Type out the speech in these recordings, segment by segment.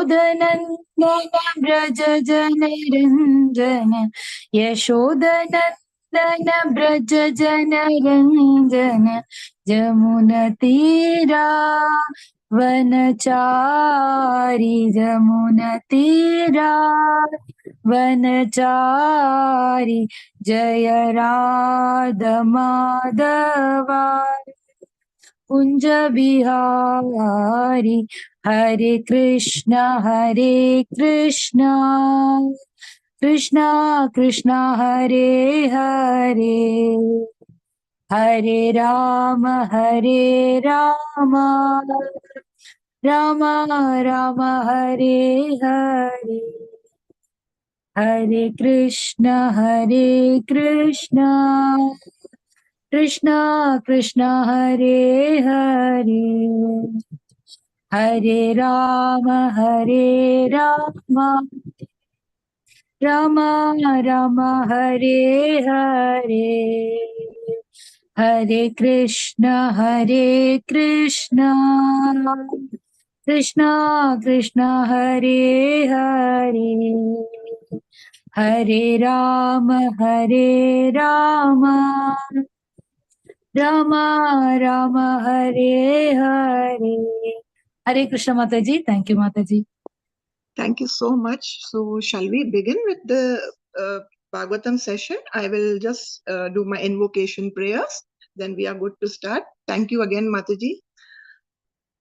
यशोदनन्दन व्रज जनरञ्जन यशोदनन्दन व्रज जनरञ्जन जमुनतीरा वनचारी जमुनतीरा वनचारी जय राधा माधवा कुंज बिहारी हरे कृष्णा कृष्णा कृष्णा हरे हरे हरे राम राम राम हरे हरे हरे कृष्णा कृष्णा कृष्णा हरे हरे हरे राम राम राम हरे हरे हरे कृष्णा कृष्णा कृष्णा हरे हरे हरे राम राम राम हरे हरे हरे कृष्ण माताजी thank you माताजी Thank you so much. So shall we begin with the Bhagavatam session? I will just do my invocation prayers, then we are good to start. Thank you again, Mataji.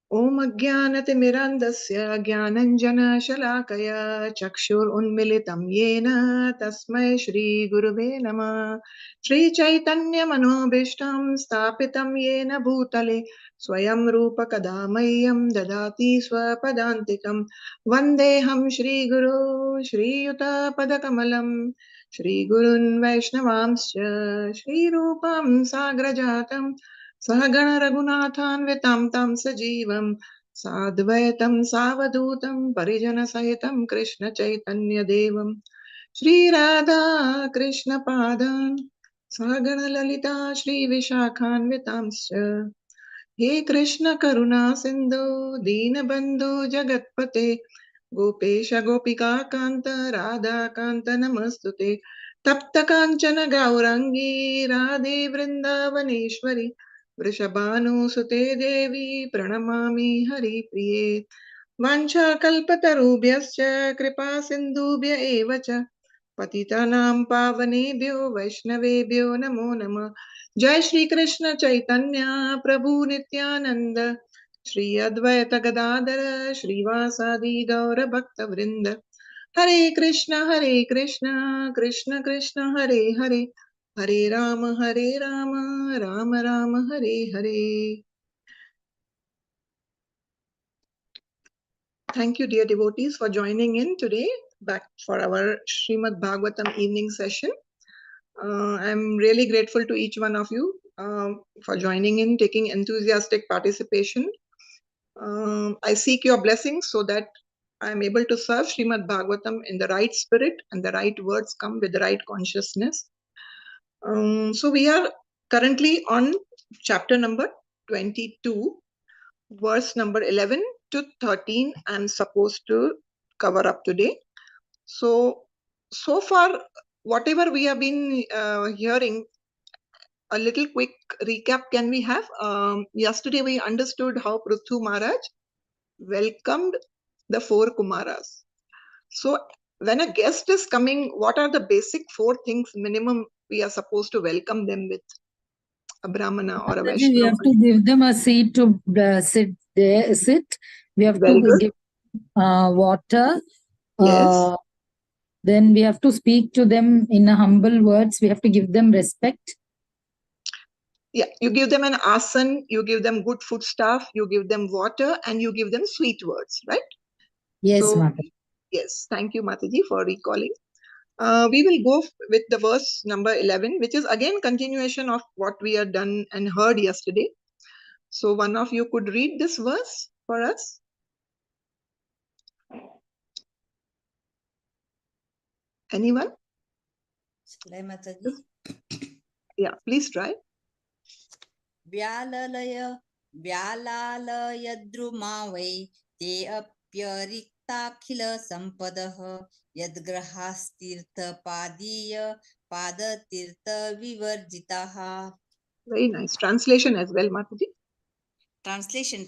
Om Ajnanatimirandasya Jnananjana-shalakaya Chakshur-unmilitam yena Tasmai Shri Gurave Namah. Shri Chaitanya Manobishtam Stapitam yena Bhutale Swayam Rupa Kadamayyam Dadati Swapadantikam Vandeham Shri Guru Shri Yuta Padakamalam Shri Gurun Vaishnavamscha Shri Rupam Sagrajatam Sahagana Raghunathanvitam tam sajivam sadvaitam savadhutam parijana sahitam Krishna Chaitanya Devam Shri Radha Krishna Padan Sahagana Lalita Shri Vishakhanvitamscha He Krishna Karuna Sindhu Deenabandhu Jagatpate Gopesha Gopika Kanta Radha Kanta Namastute Tapta Kanchana Gaurangi Radhe Vrindavaneshwari Vrishabhanusute Devi Pranamami Hari Priye Vancha Kalpatarubhyascha Kripa Sindhubhya Evacha Patitanam Pavanebhyo Vaishnavebhyo Namo Namah Jai Shri Krishna Chaitanya Prabhu Nityananda Shri Advaita Gadadara Shri Vasadi Gaura Bhakta Vrinda Hare Krishna Krishna Krishna Hare Hare Hare Rama Rama Rama Hare Hare. Thank you, dear devotees, for joining in today back for our Srimad Bhagavatam evening session. I'm really grateful to each one of you for joining in, taking enthusiastic participation. I seek your blessings so that I'm able to serve Srimad Bhagavatam in the right spirit and the right words come with the right consciousness. So we are currently on chapter number 22, verse number 11 to 13. I'm supposed to cover up today. So far, whatever we have been hearing, a little quick recap can we have? Yesterday we understood how Pruthu Maharaj welcomed the four Kumaras. So when a guest is coming, what are the basic four things minimum we are supposed to welcome them with? A Brahmana or a Vaishnava. We have to give them a seat to sit. We have Very to good. give water. Yes. Then we have to speak to them in a humble words. We have to give them respect. Yeah, you give them an asan, you give them good food stuff, you give them water, and you give them sweet words, right? Yes, so, Mataji. Yes, thank you, Mataji, for recalling. We will go with the verse number 11, which is again continuation of what we had done and heard yesterday. So one of you could read this verse for us. Anyone? Mataji? Yeah, please try. Vyalalaya Drumavai Te Apyari प्राप्ताखिल संपदः यद्ग्रहास्तीर्थपादीय पादतीर्थ विवर्जिताः. Very nice. Translation as well, Mataji. Translation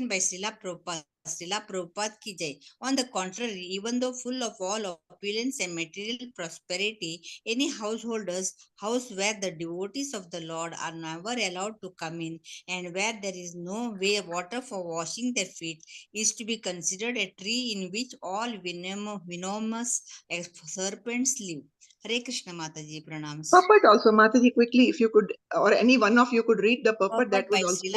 by Srila Prabhupada. Srila Prabhupada ki jai. On the contrary, even though full of all opulence and material prosperity, any householder's house where the devotees of the Lord are never allowed to come in and where there is no way water for washing their feet is to be considered a tree in which all venomous serpents live. Hare Krishna Mataji, pranams. Purport also, Mataji, quickly, if you could, or any one of you could read the purport, that would also be.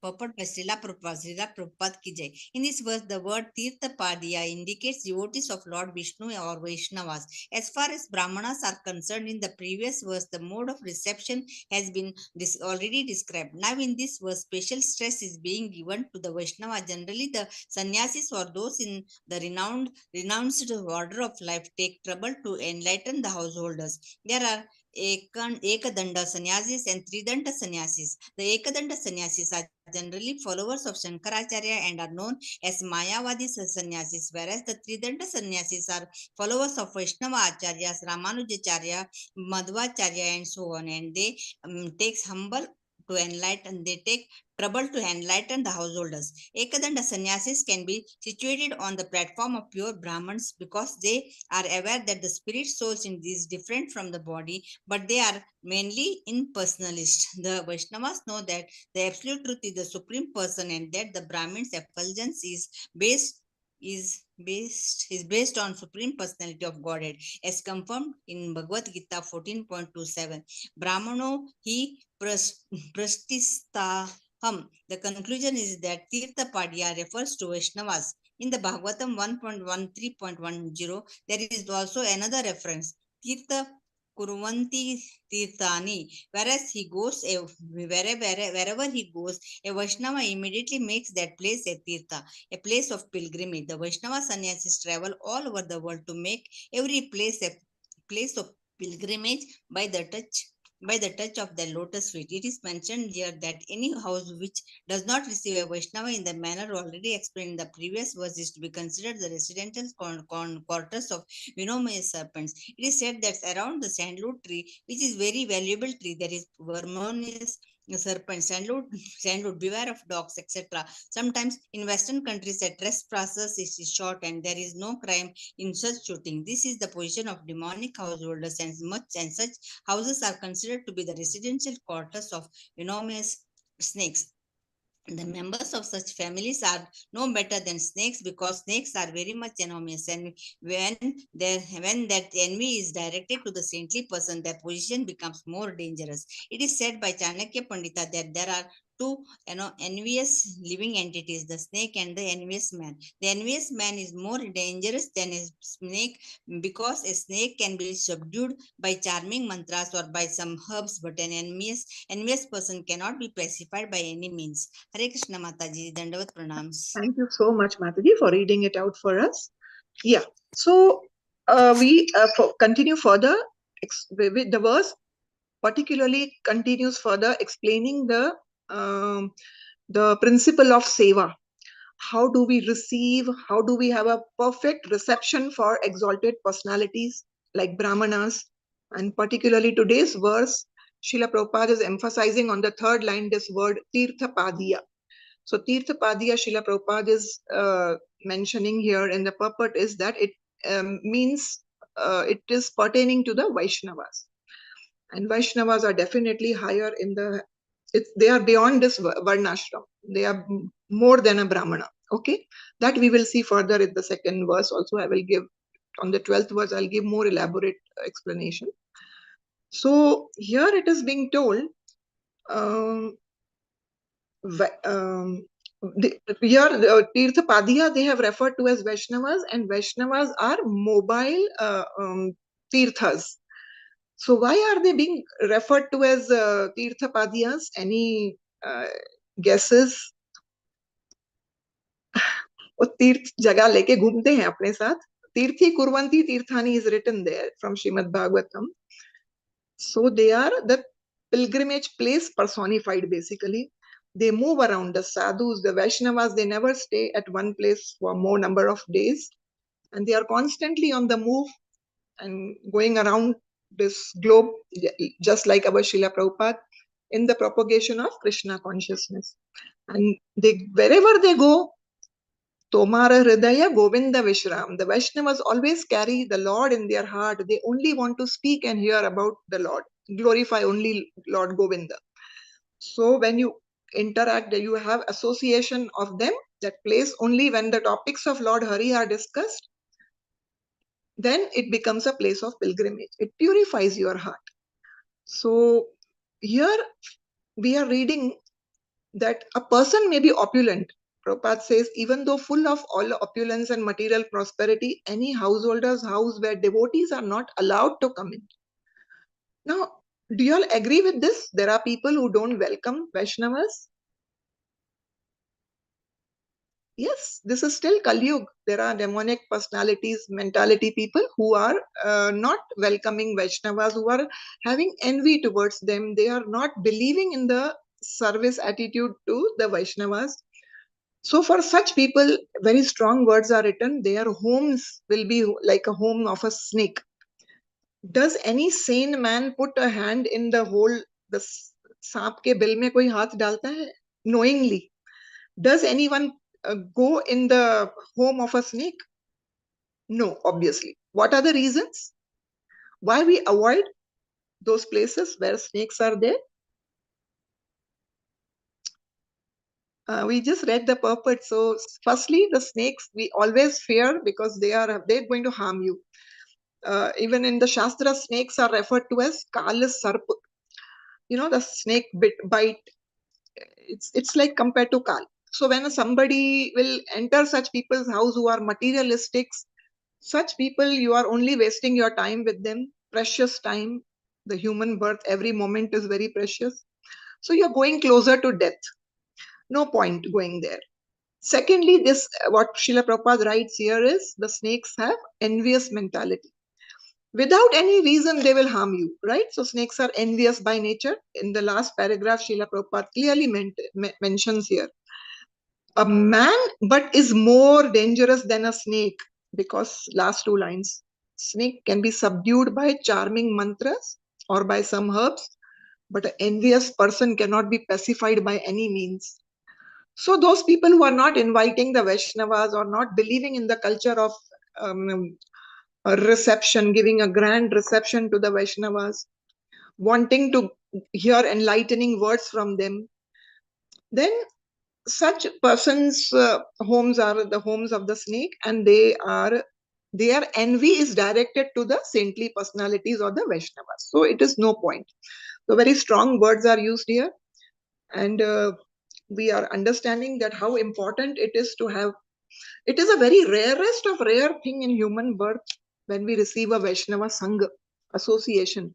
Purport by Srila Prabhupada ki jai. In this verse, the word Tirtha Padya indicates devotees of Lord Vishnu or Vaishnavas. As far as Brahmanas are concerned, in the previous verse, the mode of reception has been already described. Now, in this verse, special stress is being given to the Vaishnava. Generally, the sannyasis or those in the renounced order of life take trouble to enlighten the householders. There are Ekadanda sannyasis and Tridanta sannyasis. The Ekadanda sannyasis are generally followers of Shankaracharya and are known as Mayavadi sannyasis, whereas the Tridanta sannyasis are followers of Vaishnava acharyas, Ramanujacharya, Madhvacharya, and so on. And they takes humble to enlighten. They take trouble to enlighten the householders. Ekadanda sannyasis can be situated on the platform of pure Brahmins because they are aware that the spirit souls in is different from the body, but they are mainly impersonalist. The Vaishnavas know that the absolute truth is the supreme person and that the Brahmin's effulgence is based on supreme personality of Godhead, as confirmed in Bhagavad Gita 14.27. Brahmano hi prastistaham. The conclusion is that Tirtha Padya refers to Vaishnavas. In the Bhagavatam 1.13.10, there is also another reference, Tirtha Kurvanti Tirthani, whereas he goes wherever he goes, a Vaishnava immediately makes that place a Tirtha, a place of pilgrimage. The Vaishnava sannyasis travel all over the world to make every place a place of pilgrimage by the touch of the lotus feet. It is mentioned here that any house which does not receive a Vaishnava in the manner already explained in the previous verse is to be considered the residential quarters of venomous serpents. It is said that around the sandalwood tree, which is very valuable tree, there is vermonious serpent, sandalwood, beware of dogs, etc. Sometimes in Western countries, a trespass is shot and there is no crime in such shooting. This is the position of demonic householders, and such houses are considered to be the residential quarters of venomous snakes. The members of such families are no better than snakes because snakes are very much venomous, and when that envy is directed to the saintly person, their position becomes more dangerous. It is said by Chanakya Pandita that there are two envious living entities, the snake and the envious man. The envious man is more dangerous than a snake because a snake can be subdued by charming mantras or by some herbs, but an envious person cannot be pacified by any means. Hare Krishna Mataji, Dandavat Pranams. Thank you so much, Mataji, for reading it out for us. Yeah. So we continue further. The verse particularly continues further explaining the principle of seva. How do we receive? How do we have a perfect reception for exalted personalities like Brahmanas? And particularly today's verse, Srila Prabhupada is emphasizing on the third line this word Tirtha Padya. So Tirtha Padya, Srila Prabhupada is mentioning here in the purport is that it means it is pertaining to the Vaishnavas. And Vaishnavas are definitely higher in the, they are beyond this Varnashram. They are more than a Brahmana. Okay, that we will see further in the second verse. Also, I will give on the 12th verse, I'll give more elaborate explanation. So here it is being told, here Tirtha Padya they have referred to as Vaishnavas, and Vaishnavas are mobile Tirthas. So why are they being referred to as Tirtha Padyas? Any guesses? वो तीर्थ जगह लेके घूमते हैं अपने साथ. तीर्थी कुर्वन्ति तीर्थानि is written there from Srimad Bhagavatam. So they are the pilgrimage place personified basically. They move around. The sadhus, the Vaishnavas, they never stay at one place for more number of days. And they are constantly on the move and going around this globe, just like our Srila Prabhupada, in the propagation of Krishna consciousness. And they, wherever they go, Tomara Hridaya Govinda Vishram. The Vaishnavas always carry the Lord in their heart. They only want to speak and hear about the Lord, glorify only Lord Govinda. So when you interact, you have association of them, that place only when the topics of Lord Hari are discussed, then it becomes a place of pilgrimage. It purifies your heart. So here we are reading that a person may be opulent. Prabhupada says, even though full of all opulence and material prosperity, any householder's house where devotees are not allowed to come in. Now, do you all agree with this? There are people who don't welcome Vaishnavas. Yes, this is still Kali Yuga. There are demonic personalities, mentality people who are not welcoming Vaishnavas, who are having envy towards them. They are not believing in the service attitude to the Vaishnavas. So for such people, very strong words are written. Their homes will be like a home of a snake. Does any sane man put a hand in the hole, the सांप के bill में कोई हाथ डालता है? Knowingly. Does anyone go in the home of a snake? No, obviously. What are the reasons? Why we avoid those places where snakes are there? We just read the purport. So firstly, the snakes we always fear because they're going to harm you. Even in the Shastra, snakes are referred to as Kalas Sarp. You know, the snake bite. It's like compared to Kal. So when somebody will enter such people's house who are materialistics, such people, you are only wasting your time with them, precious time. The human birth, every moment is very precious. So you're going closer to death. No point going there. Secondly, this what Srila Prabhupada writes here is the snakes have envious mentality. Without any reason, they will harm you, right? So snakes are envious by nature. In the last paragraph, Srila Prabhupada clearly mentions here. A man, but is more dangerous than a snake, because last two lines, snake can be subdued by charming mantras or by some herbs, but an envious person cannot be pacified by any means. So those people who are not inviting the Vaishnavas or not believing in the culture of a reception, giving a grand reception to the Vaishnavas, wanting to hear enlightening words from them, then such persons' homes are the homes of the snake, and their envy is directed to the saintly personalities or the Vaishnavas. So it is no point. So very strong words are used here, and we are understanding that how important it is to have. It is a very rarest of rare thing in human birth when we receive a Vaishnava Sangha association.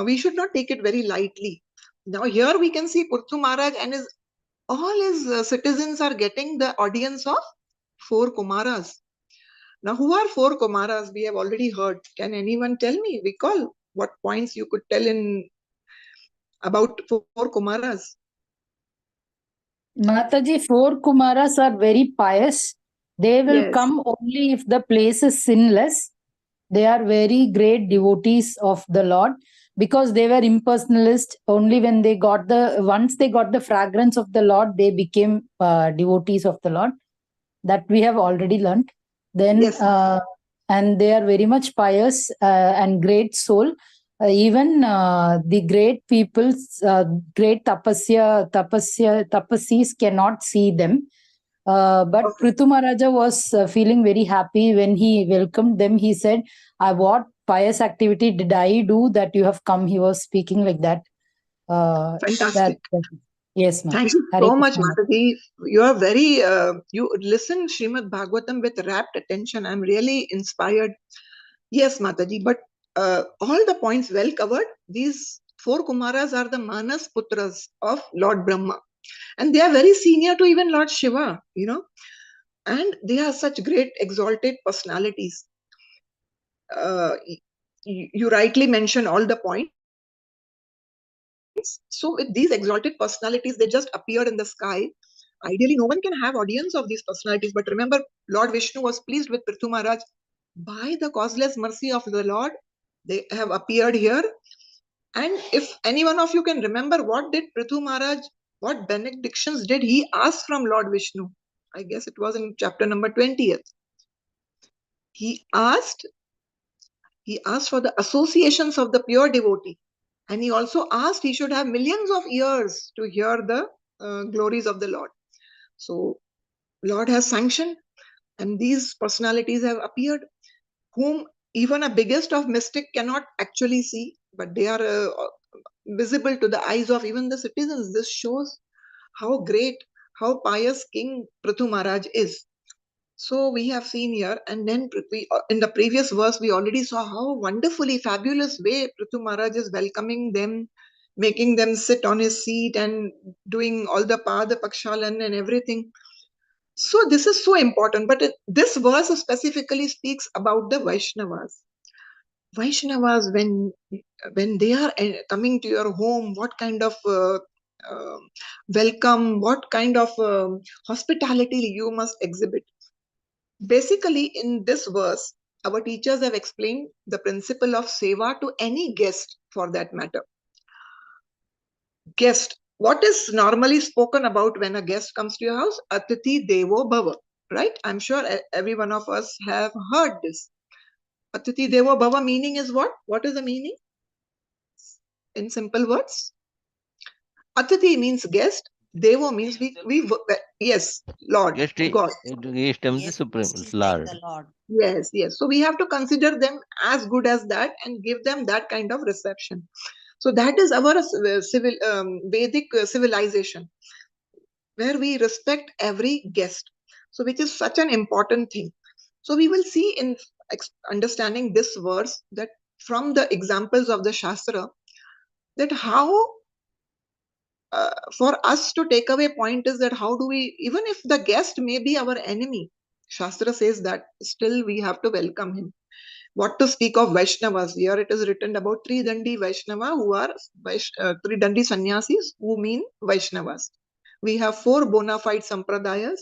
We should not take it very lightly. Now here we can see Purthu Maharaj and all his citizens are getting the audience of 4 Kumaras. Now who are 4 Kumaras? We have already heard. Can anyone tell me? Recall what points you could tell in about 4 Kumaras? Mataji, 4 Kumaras are very pious. They will Yes. come only if the place is sinless. They are very great devotees of the Lord because they were impersonalist. Only when they got once they got the fragrance of the Lord, they became devotees of the Lord. That we have already learned. Then, Yes. and they are very much pious and great soul. Even the great peoples, great tapasis cannot see them. But Okay. Prithu Maharaja was feeling very happy when he welcomed them. He said, what pious activity did I do that you have come? He was speaking like that. Fantastic. Yes, ma'am. Thank you Hare so much, Krishna. Mataji. You are very, you listen Srimad Bhagavatam with rapt attention. I'm really inspired. Yes, Mataji, but all the points well covered. These 4 Kumaras are the Manas Putras of Lord Brahma. And they are very senior to even Lord Shiva, you know. And they are such great exalted personalities. You rightly mentioned all the points. So with these exalted personalities, they just appeared in the sky. Ideally, no one can have audience of these personalities. But remember, Lord Vishnu was pleased with Prithu Maharaj. By the causeless mercy of the Lord, they have appeared here. And if any one of you can remember, what did Prithu Maharaj, what benedictions did he ask from Lord Vishnu? I guess it was in chapter number 20th. He asked for the associations of the pure devotee. And he also asked he should have millions of ears to hear the glories of the Lord. So Lord has sanctioned, and these personalities have appeared, whom even a biggest of mystic cannot actually see, but they are visible to the eyes of even the citizens. This shows how great, how pious King Prithu Maharaj is. So we have seen here, and then in the previous verse, we already saw how wonderfully fabulous way Prithu Maharaj is welcoming them, making them sit on his seat and doing all the Pada Pakshalan and everything. So this is so important. But this verse specifically speaks about the Vaishnavas. Vaishnavas, when they are coming to your home, what kind of welcome, what kind of hospitality you must exhibit. Basically, in this verse, our teachers have explained the principle of seva to any guest for that matter. Guest. What is normally spoken about when a guest comes to your house? Atithi Devo Bhava. Right? I'm sure every one of us have heard this. Atithi Devo Bhava meaning is what? What is the meaning? In simple words. Atithi means guest. Devo means yes, Lord, Guest God. is the Supreme is like Lord. the Lord. Yes, yes. So we have to consider them as good as that and give them that kind of reception. So that is our Vedic civilization, where we respect every guest. So which is such an important thing. So we will see in understanding this verse that from the examples of the Shastra, that how for us to take away point is that how do we, even if the guest may be our enemy, Shastra says that still we have to welcome him. What to speak of Vaishnavas? Here it is written about Tridandi Vaishnava, who are Tridandi Sannyasis, who mean Vaishnavas. We have 4 bona fide sampradayas,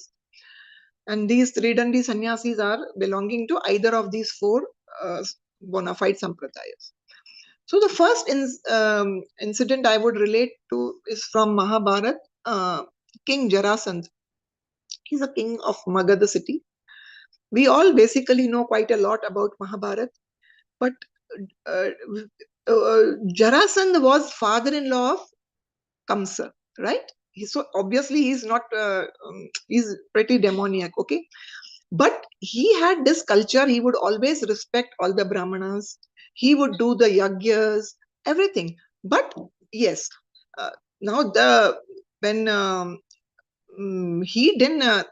and these Tridandi Sannyasis are belonging to either of these 4 bona fide sampradayas. So the first incident I would relate to is from Mahabharat, King Jarasandh. He's a king of Magadha city. We all basically know quite a lot about Mahabharat, but Jarasandh was father-in-law of Kamsa, right? So obviously he's not, he's pretty demoniac, okay? But he had this culture, he would always respect all the Brahmanas, he would do the yagyas, everything. But yes, now when he didn't,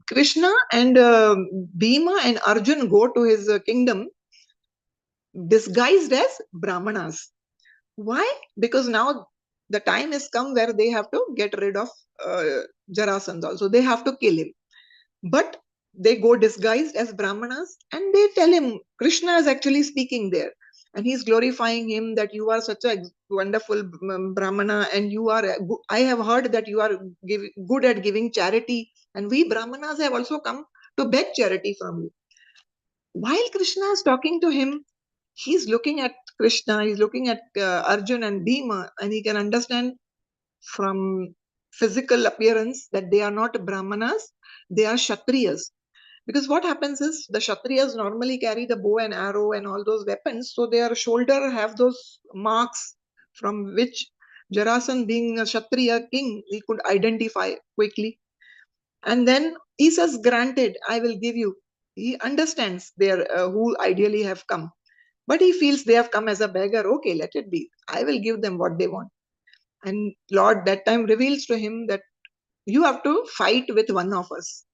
Krishna and Bhima and Arjun go to his kingdom disguised as Brahmanas. Why? Because now the time has come where they have to get rid of Jarasandha also. They have to kill him. But they go disguised as Brahmanas and they tell him, Krishna is actually speaking there. And he's glorifying him that you are such a wonderful Brahmana and you are, I have heard that you are good at giving charity. And we Brahmanas have also come to beg charity from you. While Krishna is talking to him, he's looking at Krishna, he's looking at Arjun and Bhima, and he can understand from physical appearance that they are not Brahmanas, they are Kshatriyas. Because what happens is the Kshatriyas normally carry the bow and arrow and all those weapons, so their shoulder have those marks from which Jarasandh, being a Kshatriya king, he could identify quickly. And then he says, granted, I will give you. He understands their who ideally have come. But he feels they have come as a beggar. Okay, let it be. I will give them what they want. And Lord that time reveals to him that you have to fight with one of us.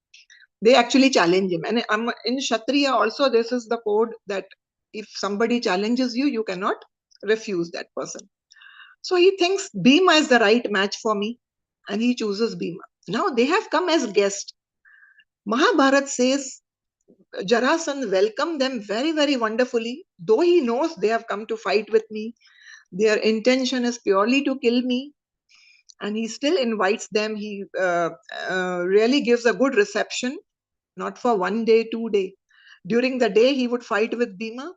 They actually challenge him. And in Kshatriya also, this is the code that if somebody challenges you, you cannot refuse that person. So he thinks Bhima is the right match for me. And he chooses Bhima. Now they have come as guests. Mahabharat says Jarasandh welcomed them very, very wonderfully, though he knows they have come to fight with me. Their intention is purely to kill me. And he still invites them. He really gives a good reception, not for 1 day, 2 day. During the day, he would fight with Bhima.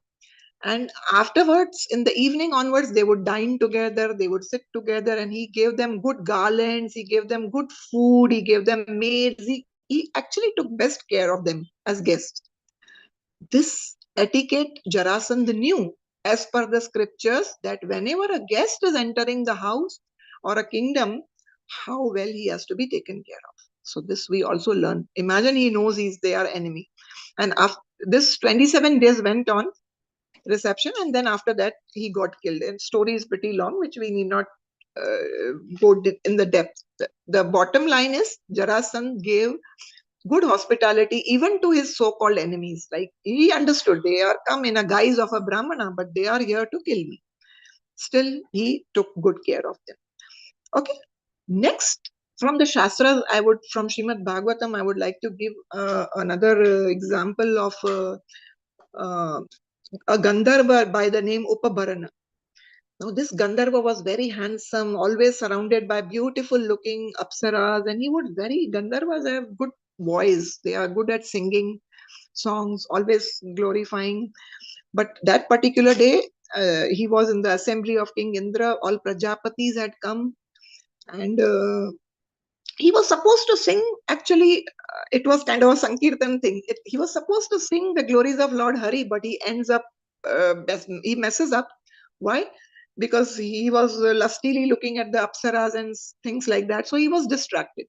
And afterwards, in the evening onwards, they would dine together, they would sit together, and he gave them good garlands, he gave them good food, he gave them maids. He actually took best care of them as guests. This etiquette Jarasandh knew, as per the scriptures, that whenever a guest is entering the house or a kingdom, how well he has to be taken care of. So this we also learn. Imagine he knows he's their enemy. And after this 27 days went on, reception, and then after that he got killed. And story is pretty long, which we need not go in the depth. The bottom line is Jarasandh gave good hospitality even to his so-called enemies. Like, he understood they are come in a guise of a Brahmana, but they are here to kill me. Still, he took good care of them. Okay. Next, from the Shastras, from Srimad Bhagavatam, I would like to give another example of a Gandharva by the name Upabharana. Now, this Gandharva was very handsome, always surrounded by beautiful looking apsaras, and Gandharvas have good voice. They are good at singing songs, always glorifying. But that particular day, he was in the assembly of King Indra. All Prajapatis had come, and he was supposed to sing. Actually, it was kind of a Sankirtan thing. He was supposed to sing the glories of Lord Hari, but he ends up, he messes up. Why? Because he was lustily looking at the apsaras and things like that. So he was distracted.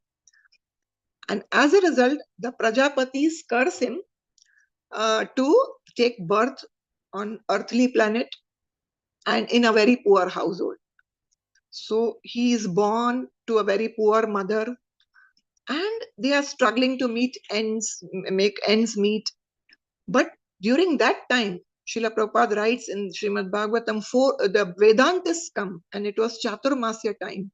And as a result, the Prajapatis curse him to take birth on earthly planet and in a very poor household. So he is born to a very poor mother, and they are struggling to make ends meet. But during that time, Srila Prabhupada writes in Srimad Bhagavatam, the Vedantis come, and it was Chaturmasya time.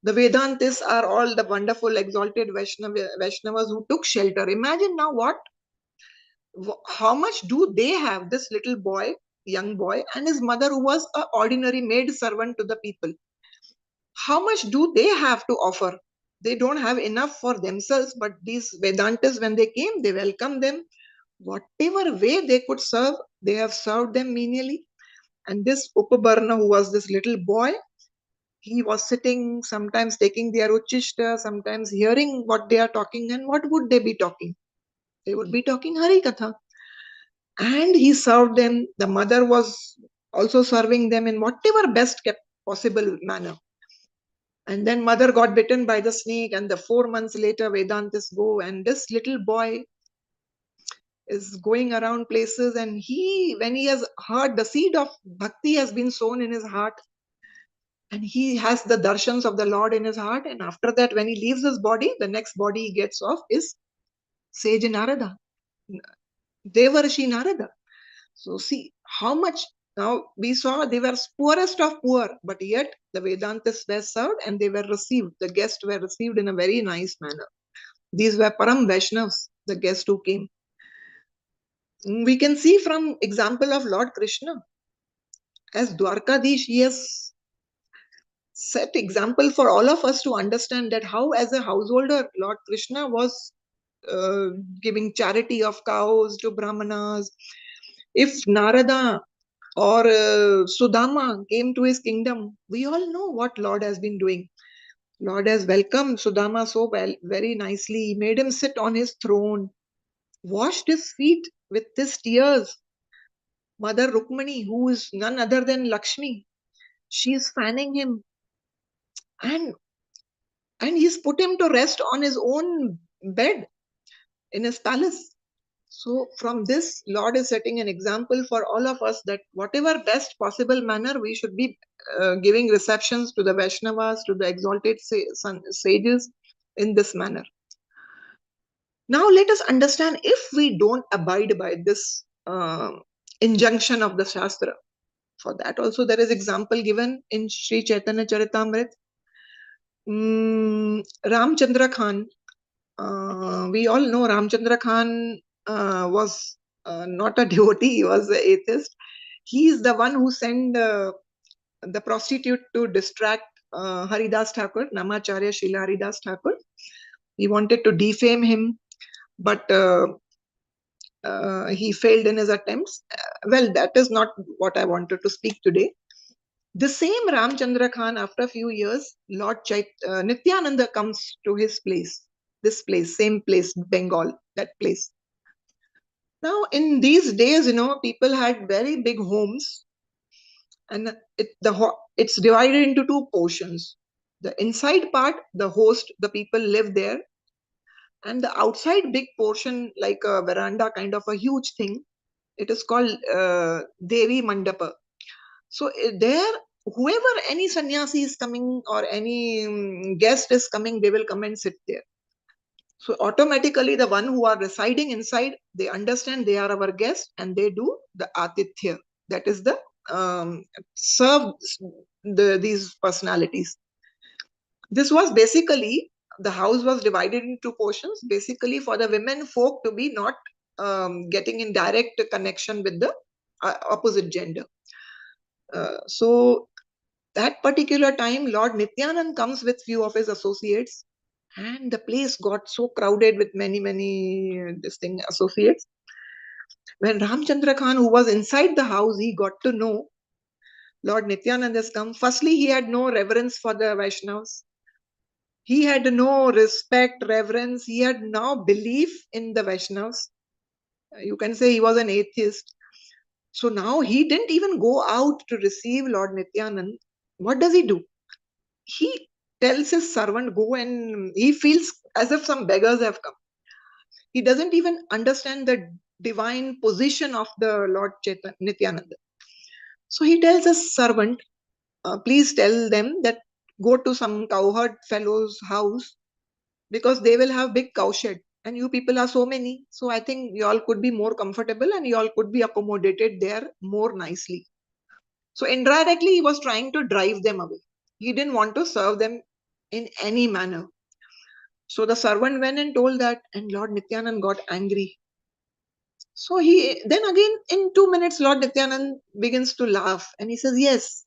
The Vedantis are all the wonderful exalted Vaishnavas who took shelter. Imagine now how much do they have, this little boy, young boy, and his mother who was an ordinary maid servant to the people. How much do they have to offer? They don't have enough for themselves, but these Vedantas, when they came, they welcomed them. Whatever way they could serve, they have served them menially. And this Upabarna, who was this little boy, he was sitting, sometimes taking their Uchishta, sometimes hearing what they are talking. And what would they be talking? They would be talking Hari Katha. And he served them. The mother was also serving them in whatever best possible manner. And then mother got bitten by the snake, and the 4 months later, Vedantis go, and this little boy is going around places, and when he has heard the seed of bhakti has been sown in his heart, and he has the darshans of the Lord in his heart, and after that, when he leaves his body, the next body he gets off is sage Narada, Devarshi Narada. So see how much. Now we saw they were poorest of poor, but yet the Vedantis were served and they were received. The guests were received in a very nice manner. These were Param Vaishnavas, the guests who came. We can see from example of Lord Krishna. As Dwarkadish, he has set example for all of us to understand that how, as a householder, Lord Krishna was giving charity of cows to Brahmanas. If Narada or Sudama came to his kingdom, we all know what Lord has been doing. Lord has welcomed Sudama so well, very nicely. He made him sit on his throne, washed his feet with his tears. Mother Rukmani, who is none other than Lakshmi, she is fanning him, and he's put him to rest on his own bed in his palace. So from this, Lord is setting an example for all of us that whatever best possible manner we should be giving receptions to the Vaishnavas, to the exalted sages in this manner. Now let us understand, if we don't abide by this injunction of the Shastra, for that also there is example given in Sri Chaitanya Charitamrita. Ramchandra Khan, we all know Ramchandra Khan was not a devotee, he was an atheist. He is the one who sent the prostitute to distract Haridas Thakur, Namacharya Srila Haridas Thakur. He wanted to defame him, but he failed in his attempts. Well, that is not what I wanted to speak today. The same Ramchandra Khan, after a few years, Lord Nityananda comes to his place, this place, same place, Bengal, that place. Now, in these days, people had very big homes, and it's divided into two portions. The inside part, the host, the people live there, and the outside big portion, like a veranda, kind of a huge thing, it is called Devi Mandapa. So there, whoever, any sannyasi is coming or any guest is coming, they will come and sit there. So automatically the one who are residing inside, they understand they are our guests and they do the atithya. That is the serve these personalities. This was basically, the house was divided into portions, basically for the women folk to be not getting in direct connection with the opposite gender. So that particular time, Lord Nityanand comes with few of his associates, and the place got so crowded with many associates. When Ramchandra Khan, who was inside the house, he got to know Lord Nityanand has come. Firstly, he had no reverence for the Vaishnavas. He had no respect, reverence. He had no belief in the Vaishnavas. You can say he was an atheist. So now he didn't even go out to receive Lord Nityanand. What does he do? He tells his servant, go, and he feels as if some beggars have come. He doesn't even understand the divine position of the Lord Nityananda. So he tells his servant, please tell them that go to some cowherd fellow's house, because they will have big cowshed and you people are so many. So I think you all could be more comfortable and you all could be accommodated there more nicely. So indirectly, he was trying to drive them away. He didn't want to serve them in any manner. So the servant went and told that, and Lord Nityanand got angry. So then again, in 2 minutes, Lord Nityanand begins to laugh and he says, yes,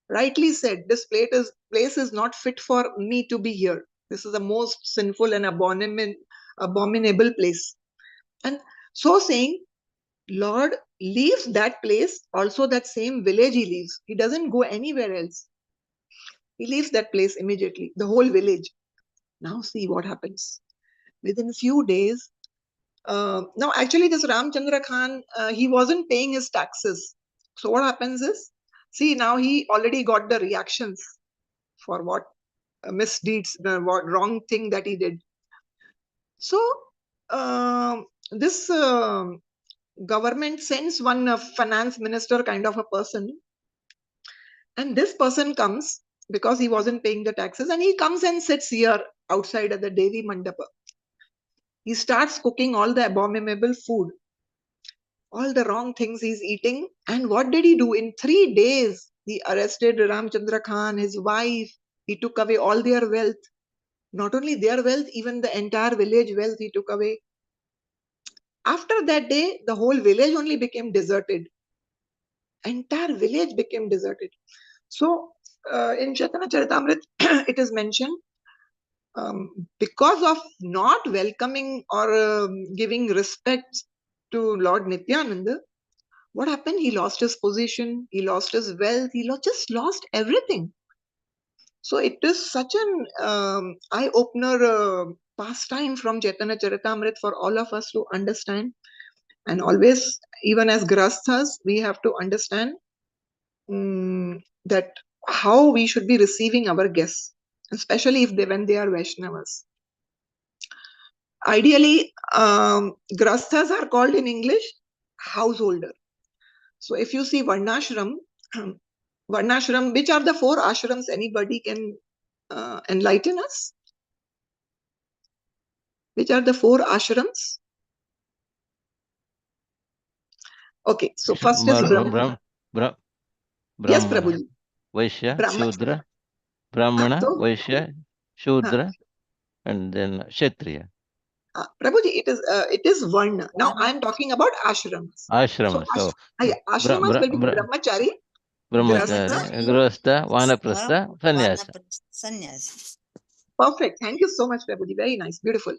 rightly said, this place is not fit for me to be here. This is the most sinful and abominable place. And so saying, Lord leaves that place, also that same village he leaves. He doesn't go anywhere else. He leaves that place immediately, the whole village. Now see what happens. Within a few days, now actually this Ramchandra Khan, he wasn't paying his taxes. So what happens is, see, now he already got the reactions for what misdeeds, what wrong thing that he did. So this government sends one finance minister kind of a person, and this person comes because he wasn't paying the taxes, and he comes and sits here outside at the Devi Mandapa. He starts cooking all the abominable food, all the wrong things he's eating. And what did he do? In 3 days, he arrested Ramchandra Khan, his wife. He took away all their wealth. Not only their wealth, even the entire village wealth he took away. After that day, the whole village only became deserted. Entire village became deserted. So in Chaitanya Charitamrita, it is mentioned, because of not welcoming or giving respect to Lord Nityananda, what happened? He lost his position, he lost his wealth, he just lost everything. So it is such an eye-opener pastime from Chaitanya Charitamrita for all of us to understand. And always, even as grasthas, we have to understand that how we should be receiving our guests, especially when they are Vaishnavas. Ideally, grasthas are called in English householder. So if you see Varnashram, which are the 4 ashrams? Anybody can enlighten us? Which are the 4 ashrams? Okay, so first is Brahma. Yes, Prabhuji. Vaishya, Shudra, Brahmana, Vaishya, Shudra, and then Kshatriya. Prabhuji, it is Varna. Now I am talking about ashrams. Ashramas. So ashramas will be Brahmachari, Brahmachari, Grihastha, Vanaprastha, Sannyasa. Sannyasi. Perfect. Thank you so much, Prabhuji. Very nice. Beautiful.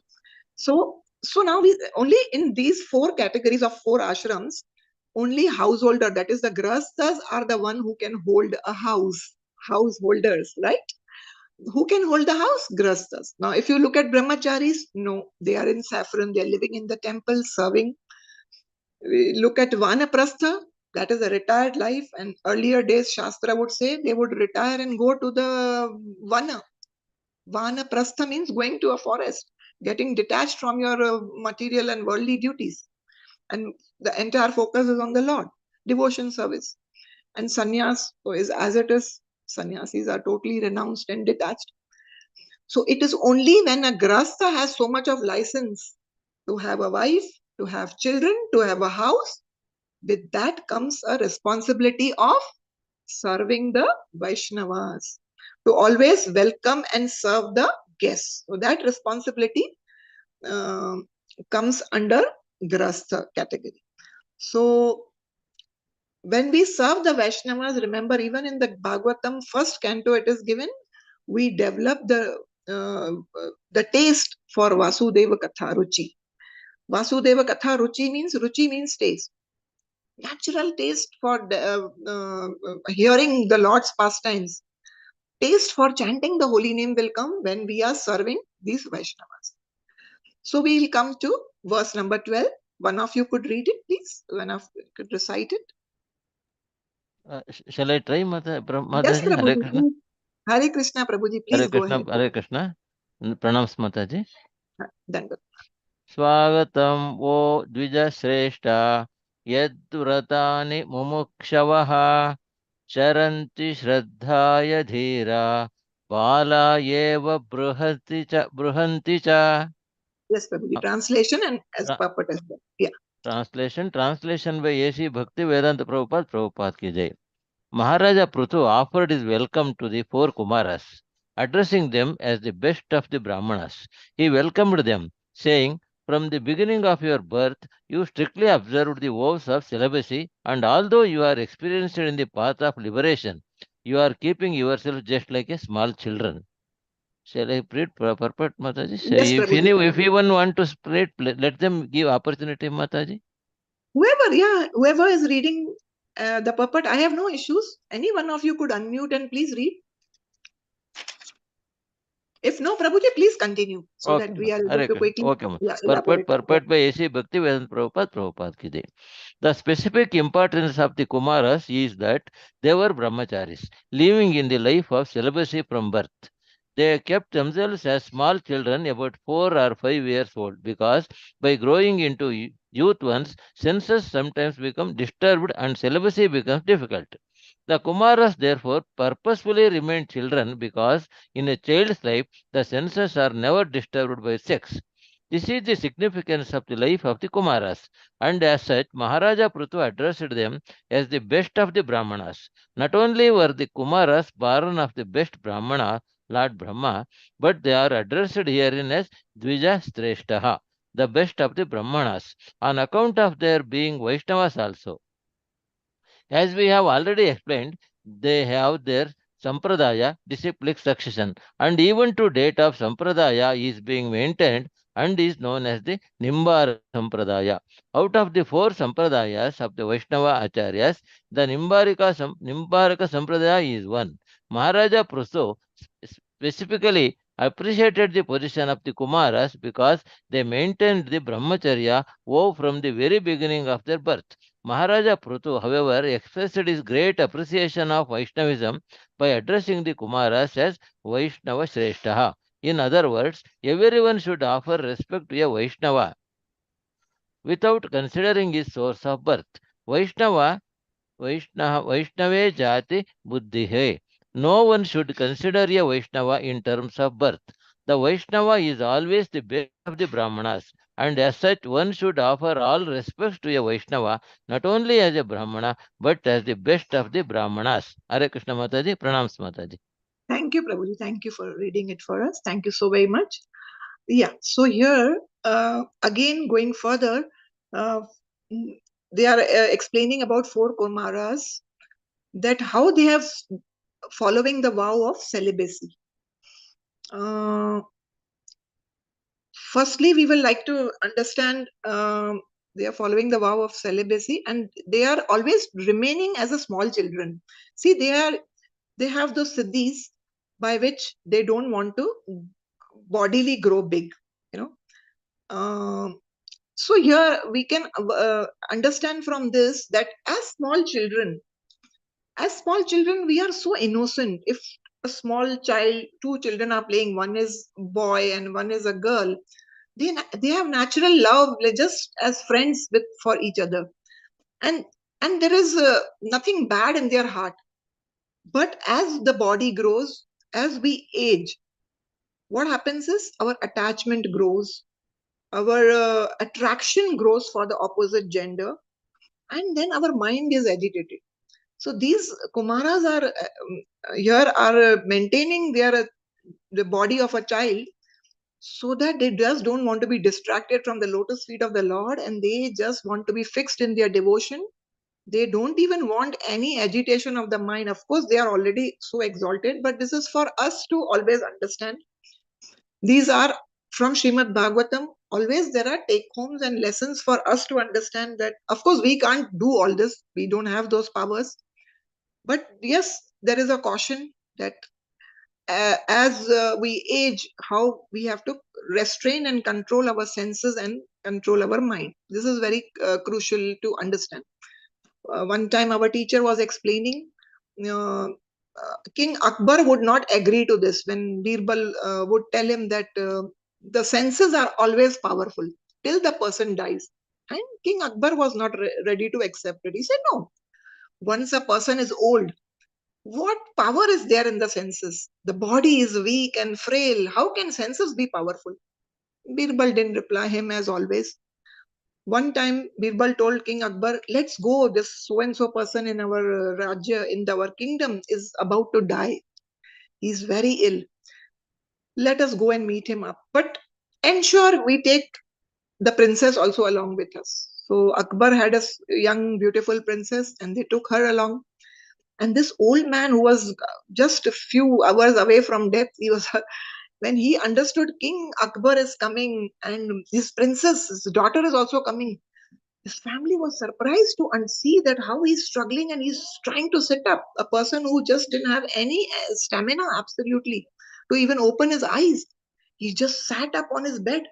So now we only in these 4 categories of 4 ashrams, only householder, that is the grahasthas, are the one who can hold a house. Householders, right? Who can hold the house? Grahasthas. Now, if you look at brahmacharis, no, they are in saffron. They are living in the temple, serving. We look at vanaprastha, that is a retired life. And earlier days, Shastra would say they would retire and go to the vana. Vanaprastha means going to a forest, getting detached from your material and worldly duties. And the entire focus is on the Lord, devotion service. And sannyas is as it is. Sannyasis are totally renounced and detached. So it is only when a grahastha has so much of license to have a wife, to have children, to have a house, with that comes a responsibility of serving the Vaishnavas, to always welcome and serve the guests. So that responsibility comes under Grastha category. So when we serve the Vaishnavas, remember even in the Bhagavatam first canto it is given, we develop the taste for Vasudeva Katha Ruchi. Vasudeva Katha Ruchi means taste. Natural taste for hearing the Lord's pastimes. Taste for chanting the holy name will come when we are serving these Vaishnavas. So we will come to verse number 12. One of you could read it, please. One of you could recite it. Shall I try, Mataji? Yes, Hare Prabhuji. Krishna. Hare Krishna, Prabhuji. Please Hare go Krishna, ahead. Hare Krishna. Pranams, Mataji. Dandavat. Swagatam wo Dvija Shrestha Yadvratani Mumukshavaha Charanti Shraddhaya Dhira Bala Yeva Bruhanti cha. Yes, Prabhuji. Translation and as Tra- purport as well. Yeah. Translation by A.C. Bhakti Vedanta Prabhupada ki jai. Maharaja Prithu offered his welcome to the 4 Kumaras, addressing them as the best of the Brahmanas. He welcomed them, saying, "From the beginning of your birth, you strictly observed the vows of celibacy, and although you are experienced in the path of liberation, you are keeping yourself just like a small children." Shall I read purport, Mataji? Yes, Prabhuji. If anyone want to spread, let them give opportunity, Mataji. Whoever is reading the purport, I have no issues. Any one of you could unmute and please read. If no, Prabhuji, please continue so Okay, that we are able to quickly Purport elaborate. by A.C. Bhakti Vedanta Prabhupada ki jai. The specific importance of the Kumaras is that they were brahmacharis, living in the life of celibacy from birth. They kept themselves as small children, about 4 or 5 years old, because by growing into youth one's senses sometimes become disturbed and celibacy becomes difficult. The Kumaras therefore purposefully remain children because in a child's life the senses are never disturbed by sex. This is the significance of the life of the Kumaras, and as such, Maharaja Prithu addressed them as the best of the Brahmanas. Not only were the Kumaras born of the best Brahmana, Lord Brahma, but they are addressed herein as Dvija Sreshtaha, the best of the Brahmanas, on account of their being Vaishnavas also. As we have already explained, they have their Sampradaya, disciplic succession, and even to date of Sampradaya is being maintained and is known as the Nimbaraka Sampradaya. Out of the 4 Sampradayas of the Vaishnava Acharyas, the Nimbaraka Sampradaya is one. Maharaja Prithu specifically appreciated the position of the Kumaras because they maintained the Brahmacharya vow from the very beginning of their birth. Maharaja Prithu, however, expressed his great appreciation of Vaishnavism by addressing the Kumaras as Vaishnava Shresthaha. In other words, everyone should offer respect to a Vaishnava without considering his source of birth. Vaishnave Jati Buddhi hai. No one should consider a Vaishnava in terms of birth. The Vaishnava is always the best of the Brahmanas, and as such, one should offer all respects to a Vaishnava, not only as a Brahmana, but as the best of the Brahmanas. Hare Krishna Mataji, Pranams Mataji. Thank you, Prabhuji. Thank you for reading it for us. Thank you so very much. Yeah, so here, again, going further, they are explaining about 4 Kumaras that how they have following the vow of celibacy. Firstly, we will like to understand they are following the vow of celibacy, and they are always remaining as a small children. See, they have those siddhis by which they don't want to bodily grow big, you know. So here we can understand from this that as small children, we are so innocent. If a small child, two children are playing, one is boy and one is a girl, they have natural love, like just as friends with for each other, and there is nothing bad in their heart. But as the body grows, as we age, what happens is our attachment grows, our attraction grows for the opposite gender, and then our mind is agitated. So these Kumaras are here are maintaining their the body of a child, so that they just don't want to be distracted from the lotus feet of the Lord, and they just want to be fixed in their devotion. They don't even want any agitation of the mind. Of course, they are already so exalted, but this is for us to always understand. These are from Srimad Bhagavatam. Always there are take homes and lessons for us to understand that, of course, we can't do all this. We don't have those powers. But yes, there is a caution that as we age, how we have to restrain and control our senses and control our mind. This is very crucial to understand. One time our teacher was explaining, King Akbar would not agree to this when Birbal would tell him that the senses are always powerful till the person dies. And King Akbar was not ready to accept it. He said, no, once a person is old, what power is there in the senses? The body is weak and frail. How can senses be powerful? Birbal didn't reply him as always. One time, Birbal told King Akbar, let's go. This so-and-so person in our Rajya, in our kingdom, is about to die. He's very ill. Let us go and meet him up. But ensure we take the princess also along with us. So Akbar had a young, beautiful princess, and they took her along. And this old man who was just a few hours away from death, he was when he understood King Akbar is coming and his princess, his daughter is also coming, his family was surprised to see that how he's struggling and he's trying to sit up. A person who just didn't have any stamina, absolutely, to even open his eyes. He just sat up on his bed.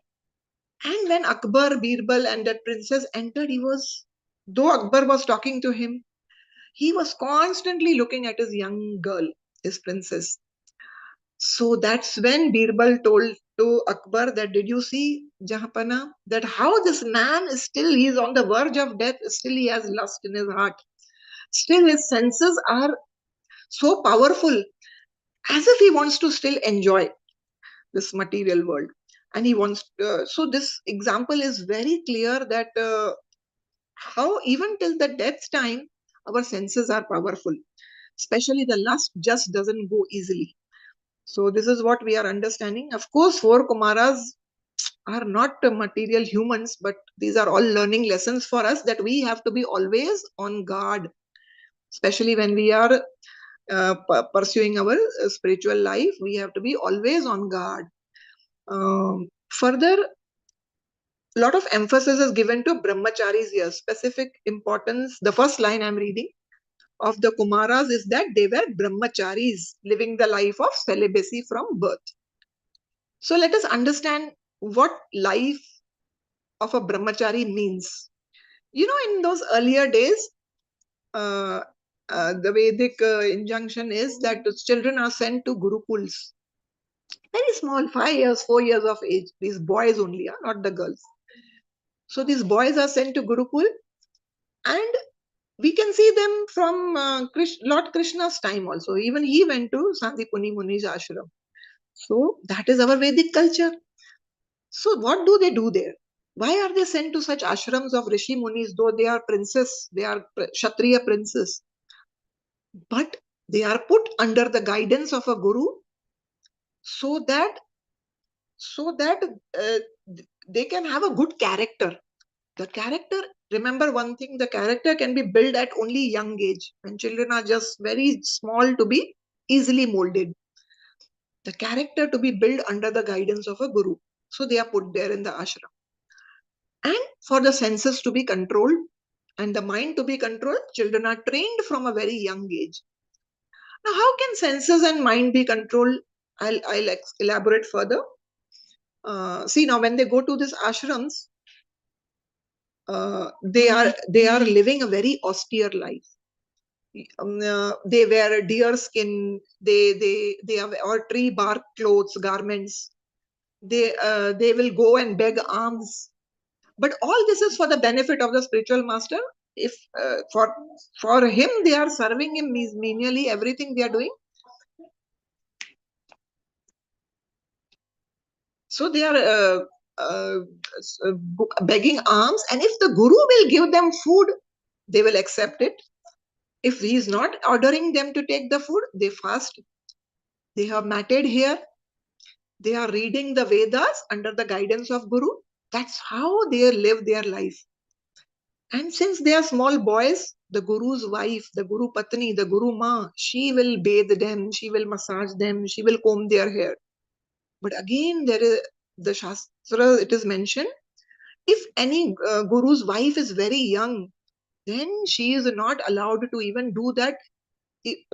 And when Akbar, Birbal, and that princess entered, though Akbar was talking to him, he was constantly looking at his young girl, his princess. So that's when Birbal told to Akbar that, did you see, Jahapana, that how this man is still, he's on the verge of death, still he has lust in his heart. Still his senses are so powerful, as if he wants to still enjoy this material world. And he wants, so this example is very clear that how even till the death time, our senses are powerful. Especially the lust just doesn't go easily. So this is what we are understanding. Of course, 4 Kumaras are not material humans, but these are all learning lessons for us that we have to be always on guard, especially when we are pursuing our spiritual life. We have to be always on guard. Further, a lot of emphasis is given to brahmacharis here. Specific importance, the first line I'm reading of the Kumaras is that they were brahmacharis, living the life of celibacy from birth. So let us understand what life of a brahmachari means. You know, in those earlier days, the Vedic injunction is that the children are sent to gurukuls. Very small, 5 years, 4 years of age. These boys only, not the girls. So these boys are sent to gurukul, and we can see them from Lord Krishna's time also. Even he went to Sandipuni Muni's ashram. So that is our Vedic culture. So what do they do there? Why are they sent to such ashrams of Rishi Munis, though they are princes, they are Kshatriya princes? But they are put under the guidance of a guru so that they can have a good character. The character Remember one thing, the character can be built at only young age, when children are just very small to be easily molded. The character to be built under the guidance of a guru. So they are put there in the ashram. And for the senses to be controlled and the mind to be controlled, children are trained from a very young age. Now, how can senses and mind be controlled? I'll elaborate further. See, now when they go to these ashrams, they are living a very austere life. They wear deer skin. They have or tree bark clothes, garments. They will go and beg alms. But all this is for the benefit of the spiritual master. If for him they are serving him menially, everything they are doing. So they are begging alms, and if the guru will give them food, they will accept it. If he is not ordering them to take the food, they fast. They have matted here. They are reading the Vedas under the guidance of Guru. That's how they live their life. And since they are small boys, the Guru's wife, the Guru Patni, the Guru Ma, she will bathe them, she will massage them, she will comb their hair. But again, there is the Shastra, it is mentioned, if any Guru's wife is very young, then she is not allowed to even do that,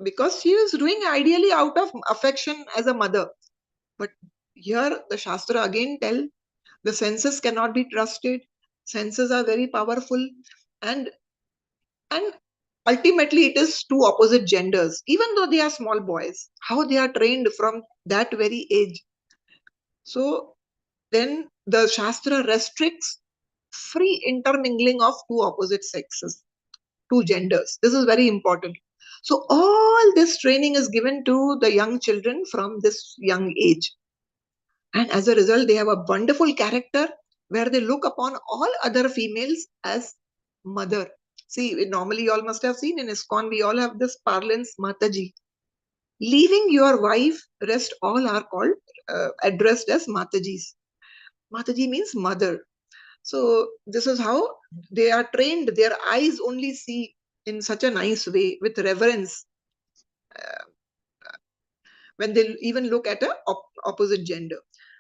because she is doing ideally out of affection as a mother. But here the Shastra again tell the senses cannot be trusted. Senses are very powerful, and ultimately it is two opposite genders. Even though they are small boys, how they are trained from that very age. So then the Shastra restricts free intermingling of two opposite sexes, two genders. This is very important. So all this training is given to the young children from this young age. And as a result, they have a wonderful character where they look upon all other females as mother. See, normally you all must have seen in ISKCON, we all have this parlance, Mataji. Leaving your wife, rest all are called, addressed as Matajis. Mataji means mother. So this is how they are trained. Their eyes only see in such a nice way, with reverence, when they even look at a opposite gender.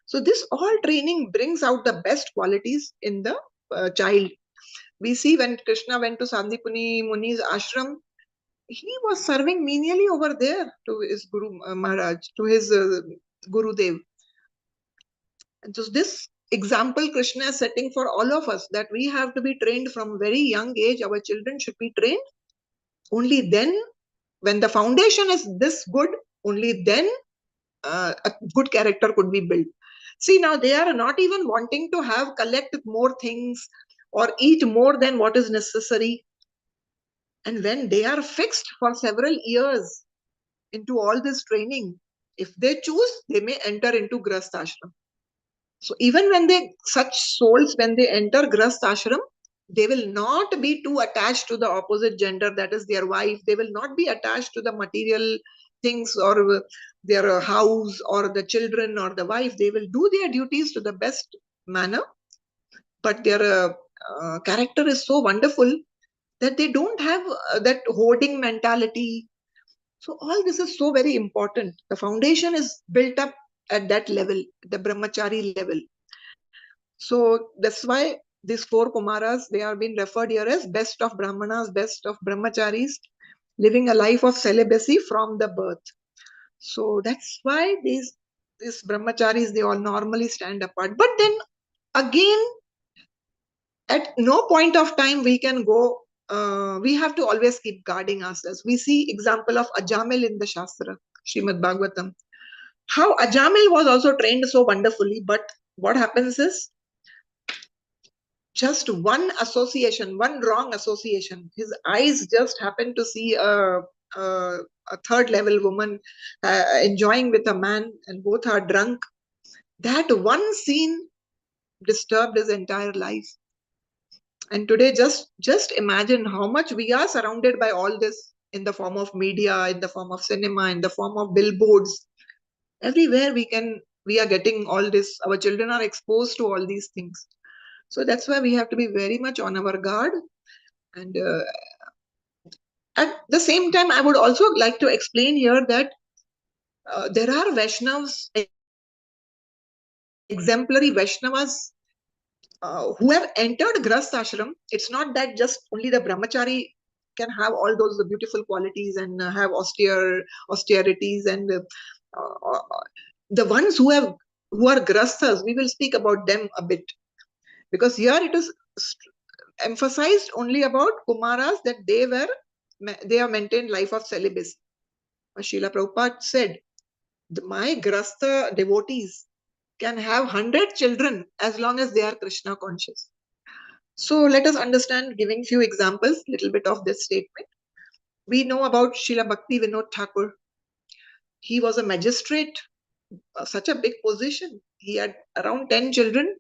So this all training brings out the best qualities in the child. We see when Krishna went to Sandipuni Muni's ashram, he was serving menially over there to his Guru Maharaj, to his Gurudev. And so this example Krishna is setting for all of us, that we have to be trained from very young age. Our children should be trained. Only then, when the foundation is this good, only then a good character could be built. See, now they are not even wanting to collect more things or eat more than what is necessary. And when they are fixed for several years into all this training, if they choose, they may enter into Grahast Ashram. So even when such souls, when they enter Grahast Ashram, they will not be too attached to the opposite gender, that is their wife. They will not be attached to the material things or their house or the children or the wife. They will do their duties to the best manner. But their character is so wonderful that they don't have that hoarding mentality. So all this is so very important. The foundation is built up at that level, the brahmachari level. So that's why these four Kumaras, they are being referred here as best of Brahmanas, best of brahmacharis, living a life of celibacy from the birth. So that's why these brahmacharis, they all normally stand apart. But then again, at no point of time we can go, we have to always keep guarding ourselves. We see example of Ajamil in the Shastra, Srimad Bhagavatam. How Ajamil was also trained so wonderfully, but what happens is, just one association, one wrong association, his eyes just happened to see a third level woman enjoying with a man, and both are drunk. That one scene disturbed his entire life. And today, just imagine how much we are surrounded by all this in the form of media, in the form of cinema, in the form of billboards. Everywhere we are getting all this. Our children are exposed to all these things. So that's why we have to be very much on our guard. And at the same time, I would also like to explain here that there are Vaishnavas, exemplary Vaishnavas who have entered Grahast ashram. It's not that just only the brahmachari can have all those beautiful qualities and have austerities, and the ones who are grasthas, we will speak about them a bit, because here it is emphasized only about Kumaras, that they have maintained life of celibacy. Srila Prabhupada said, my grastha devotees can have 100 children as long as they are Krishna conscious. So let us understand, giving few examples, little bit of this statement. We know about Srila Bhakti Vinod Thakur. He was a magistrate, such a big position. He had around 10 children.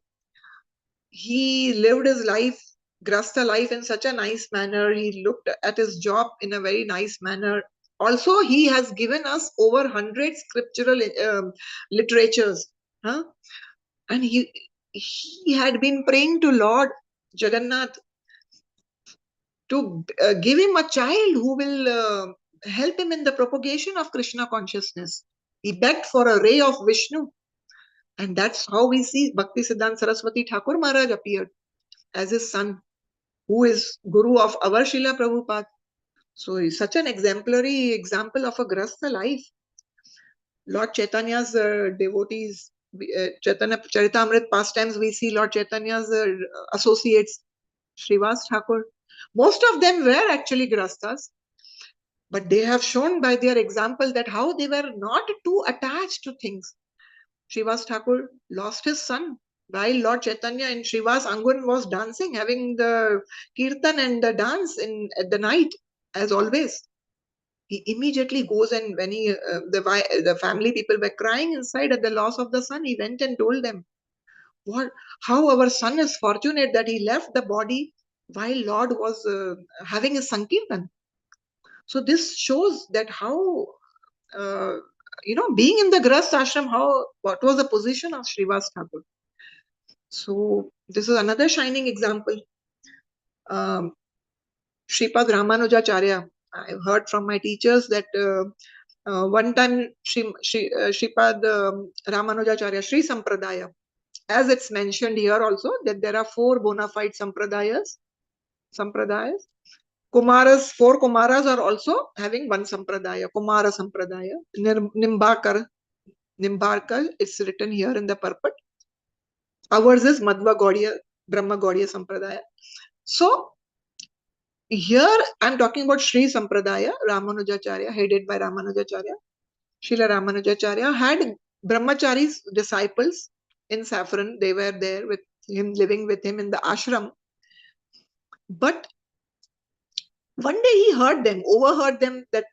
He lived his life, grastha life, in such a nice manner. He looked at his job in a very nice manner. Also, he has given us over 100 scriptural literatures. Huh? And he had been praying to Lord Jagannath to give him a child who will help him in the propagation of Krishna consciousness. He begged for a ray of Vishnu. And that's how we see Bhakti Siddhanta Saraswati Thakur Maharaj appeared as his son, who is Guru of our Srila Prabhupada. So he's such an exemplary example of a grastha life. Lord Chaitanya's devotees, Chaitanya Charitamrita Pastimes, we see Lord Chaitanya's associates, Srivas Thakur. Most of them were actually grasthas, but they have shown by their example that how they were not too attached to things. Srivas Thakur lost his son while Lord Chaitanya in Srivas Angun was dancing, having the kirtan and the dance at the night, as always. He immediately goes, and when the family people were crying inside at the loss of the son, he went and told them how our son is fortunate that he left the body while Lord was having a sankirtan. So this shows that how being in the Grahast ashram, what was the position of Srivas Thakur. So this is another shining example. Shripad Ramanujacharya, I've heard from my teachers that one time Shripad Ramanujacharya, Sri Sampradaya, as it's mentioned here also, that there are 4 bona fide sampradayas. Kumaras, 4 Kumaras are also having one sampradaya, Kumara Sampradaya. Nimbarkar, it's written here in the purport. Ours is Madhva Gaudiya, Brahma Gaudiya Sampradaya. So here I'm talking about Sri Sampradaya, Ramanujacharya, headed by Ramanujacharya. Srila Ramanujacharya had brahmacharis, disciples in Saffron. They were there with him, living with him in the ashram. But one day he overheard them, that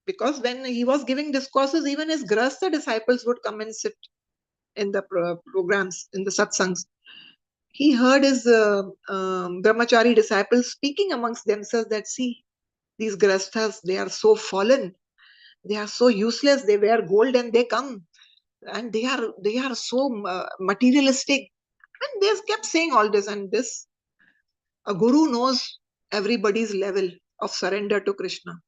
because when he was giving discourses, even his grastha disciples would come and sit in the programs, in the satsangs. He heard his brahmachari disciples speaking amongst themselves that, see, these grasthas, they are so fallen, they are so useless, they wear gold and they come, and they are so materialistic. And they kept saying all this, and this, a guru knows everybody's level of surrender to Krishna.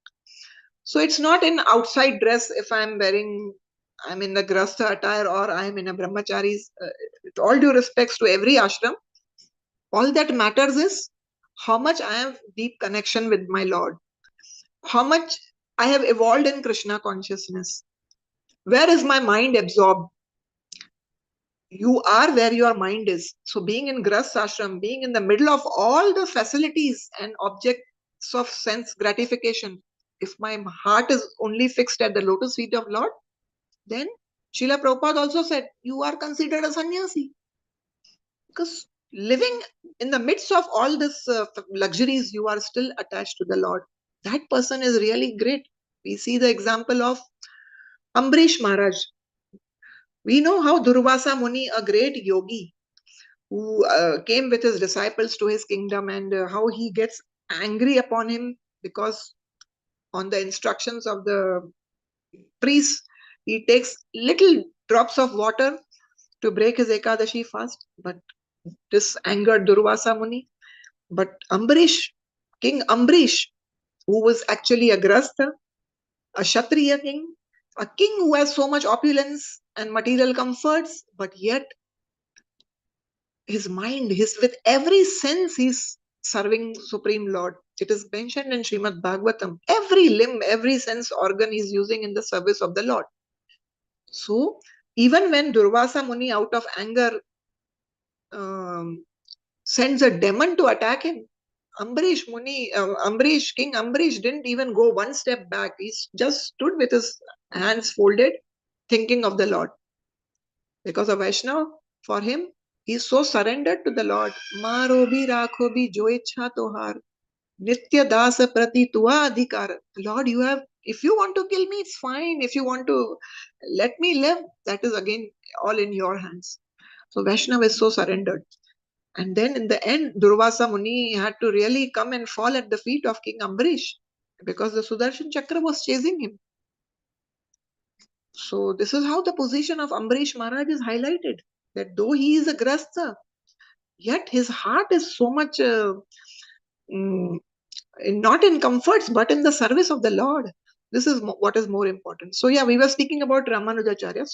So it's not in outside dress, if I'm in the grastha attire or I'm in a brahmachari's. With all due respects to every ashram, all that matters is how much I have deep connection with my Lord, how much I have evolved in Krishna consciousness. Where is my mind absorbed? You are where your mind is. So being in Grahast ashram, being in the middle of all the facilities and objects of sense gratification, if my heart is only fixed at the lotus feet of Lord, then Srila Prabhupada also said, you are considered a sannyasi. Because living in the midst of all this luxuries, you are still attached to the Lord. That person is really great. We see the example of Ambrish Maharaj. We know how Durvasa Muni, a great yogi, who came with his disciples to his kingdom, and how he gets angry upon him because on the instructions of the priest, he takes little drops of water to break his Ekadashi fast. But This angered Durvasa Muni. But Ambarish, King Ambarish, who was actually a Grastha, a Kshatriya king, a king who has so much opulence and material comforts, but yet his mind, with every sense, he's serving Supreme Lord. It is mentioned in Srimad Bhagavatam. Every limb, every sense organ is using in the service of the Lord. So, even when Durvasa Muni, out of anger, sends a demon to attack him, Ambarish King Ambarish didn't even go one step back. He just stood with his hands folded, thinking of the Lord. Because of Vaishnava, for him, he's so surrendered to the Lord. Maro bhi rakho bhi jo ichha tohar. Nitya dasa prati tua adhikar. Lord, if you want to kill me, it's fine. If you want to let me live, that is again all in your hands. So Vaishnava is so surrendered. And then in the end, Durvasa Muni had to really come and fall at the feet of King Ambarish because the Sudarshan Chakra was chasing him. So this is how the position of Ambarish Maharaj is highlighted, that though he is a Grastha, yet his heart is so much not in comforts, but in the service of the Lord. This is what is more important. So yeah, we were speaking about Ramanujacharya.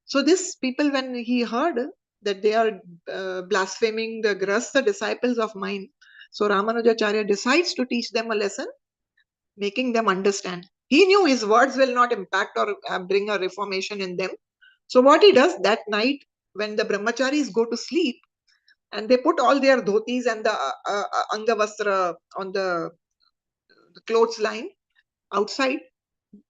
So these people, when he heard that they are blaspheming the Grastha disciples of mine, so Ramanujacharya decides to teach them a lesson, making them understand. He knew his words will not impact or bring a reformation in them. So what he does that night, when the brahmacharis go to sleep, and they put all their dhotis and the angavastra on the clothes line outside.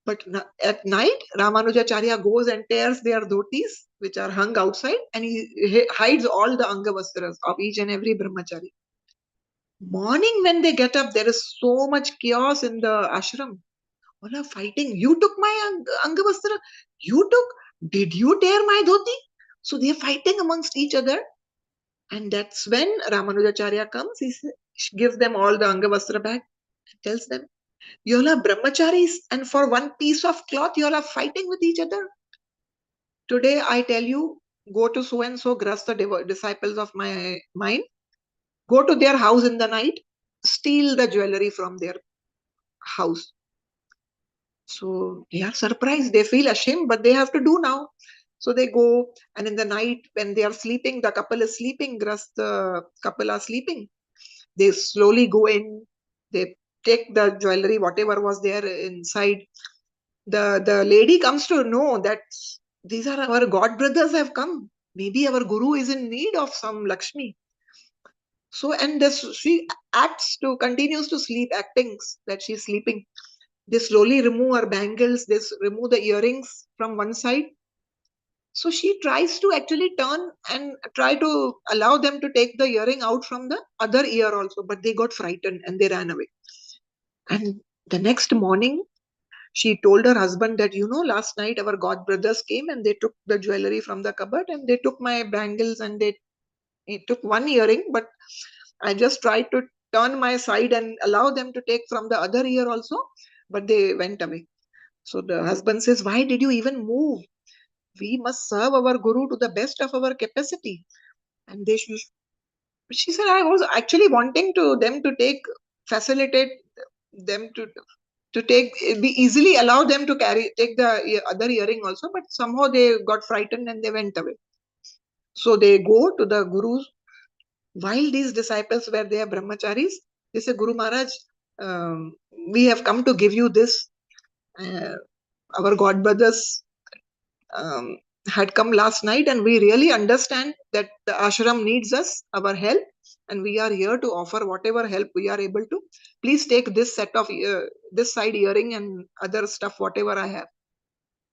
But at night, Ramanujacharya goes and tears their dhotis, which are hung outside, and he hides all the angavastras of each and every brahmachari. Morning, when they get up, there is so much chaos in the ashram. All are fighting. You took my angavastra. Did you tear my dhoti? So they are fighting amongst each other. And that's when Ramanujacharya comes. He gives them all the angavastra back and tells them, you all are brahmacharis, and for one piece of cloth, you all are fighting with each other. Today, I tell you, go to so and so Grastha disciples of mine, go to their house in the night, steal the jewelry from their house. So they are surprised. They feel ashamed, but they have to do now. So they go, and in the night, when they are sleeping, the couple is sleeping, Grastha couple are sleeping. They slowly go in, they take the jewelry, whatever was there inside. The lady comes to know that these are our god brothers have come. Maybe our guru is in need of some Lakshmi. So, and she continues to sleep, acting that she's sleeping. They slowly remove her bangles, they remove the earrings from one side. So she tries to actually turn and try to allow them to take the earring out from the other ear also, but they got frightened and they ran away. And the next morning, she told her husband that, last night our god brothers came and they took the jewelry from the cupboard and they took my bangles and they took one earring, but I just tried to turn my side and allow them to take from the other ear also, but they went away. So the husband says, why did you even move? We must serve our guru to the best of our capacity. And she said, I was actually wanting them to facilitate them to be easily allow them to take the other earring also, but somehow they got frightened and they went away. So they go to the gurus. While these disciples were there, brahmacharis, they say, Guru Maharaj, we have come to give you this. Our god brothers had come last night and we really understand that the ashram needs us, our help, and we are here to offer whatever help we are able to. Please take this set of this side earring and other stuff, whatever I have.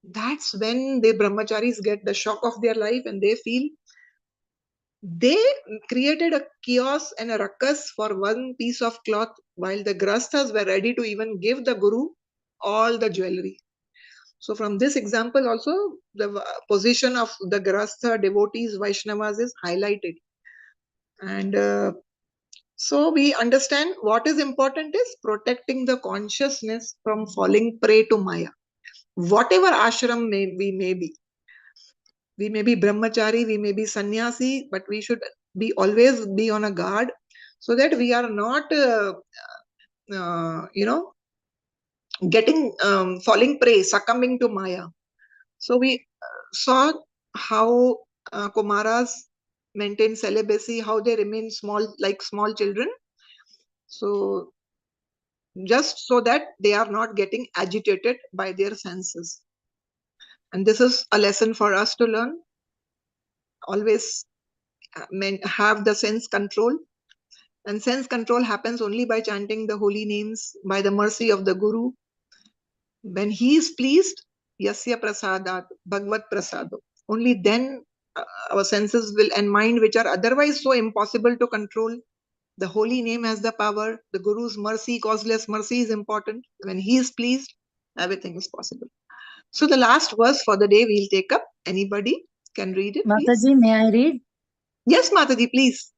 That's when the brahmacharis get the shock of their life and they feel they created a chaos and a ruckus for one piece of cloth while the grasthas were ready to even give the guru all the jewelry. So from this example also, the position of the Grastha devotees, Vaishnavas is highlighted. And so we understand what is important is protecting the consciousness from falling prey to Maya. Whatever ashram we may be. We may be brahmachari, we may be sannyasi, but we should always be on a guard so that we are not, getting falling prey, succumbing to Maya. So we saw how Kumaras maintain celibacy, how they remain small, like small children. So just so that they are not getting agitated by their senses. And this is a lesson for us to learn. Always have the sense control. And sense control happens only by chanting the holy names, by the mercy of the Guru. When he is pleased, yasya prasadat, bhagavad prasado. Only then our senses will and mind, which are otherwise so impossible to control. The holy name has the power. The Guru's mercy, causeless mercy is important. When he is pleased, everything is possible. So the last verse for the day we'll take up. Anybody can read it, please. Mataji, may I read? Yes, Mataji, please.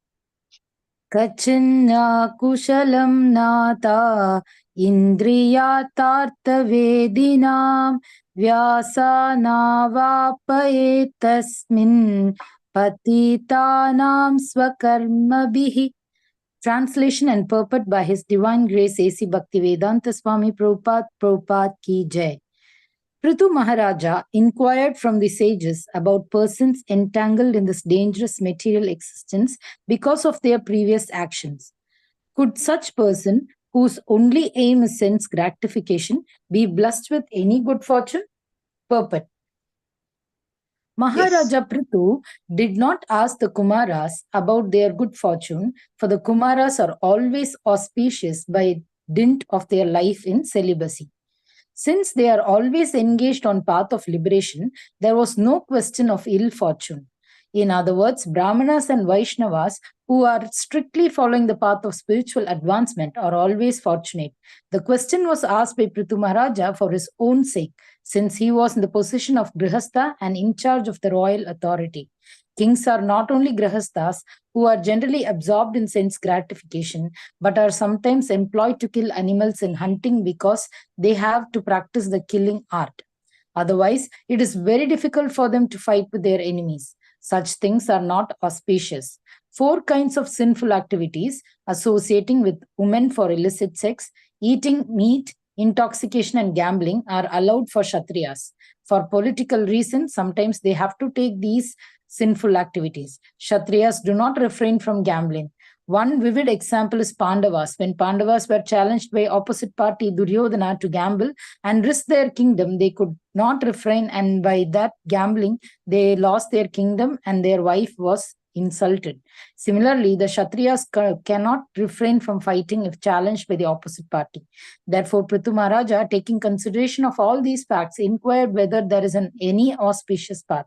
Kachinna kushalam nata indriyatarthavedinam vyasanavapayetasmin patitanam swakarmabhihi. Translation and purport by His Divine Grace A.C. Bhaktivedanta Swami Prabhupada Ki Jai. Prithu Maharaja inquired from the sages about persons entangled in this dangerous material existence because of their previous actions. Could such person, whose only aim is sense gratification, be blessed with any good fortune? Purport. Maharaja Prithu did not ask the Kumaras about their good fortune, for the Kumaras are always auspicious by dint of their life in celibacy. Since they are always engaged on path of liberation, there was no question of ill fortune. In other words, Brahmanas and Vaishnavas who are strictly following the path of spiritual advancement are always fortunate. The question was asked by Prithu Maharaja for his own sake, since he was in the position of Grihastha and in charge of the royal authority. Kings are not only Grihasthas who are generally absorbed in sense gratification, but are sometimes employed to kill animals in hunting because they have to practice the killing art. Otherwise, it is very difficult for them to fight with their enemies. Such things are not auspicious. 4 kinds of sinful activities associating with women for illicit sex, eating meat, intoxication, and gambling are allowed for Kshatriyas. For political reasons, sometimes they have to take these sinful activities. Kshatriyas do not refrain from gambling. One vivid example is Pandavas. When Pandavas were challenged by opposite party Duryodhana to gamble and risk their kingdom, they could not refrain, and by that gambling, they lost their kingdom and their wife was insulted. Similarly, the Kshatriyas cannot refrain from fighting if challenged by the opposite party. Therefore, Prithu Maharaja, taking consideration of all these facts, inquired whether there is any auspicious path.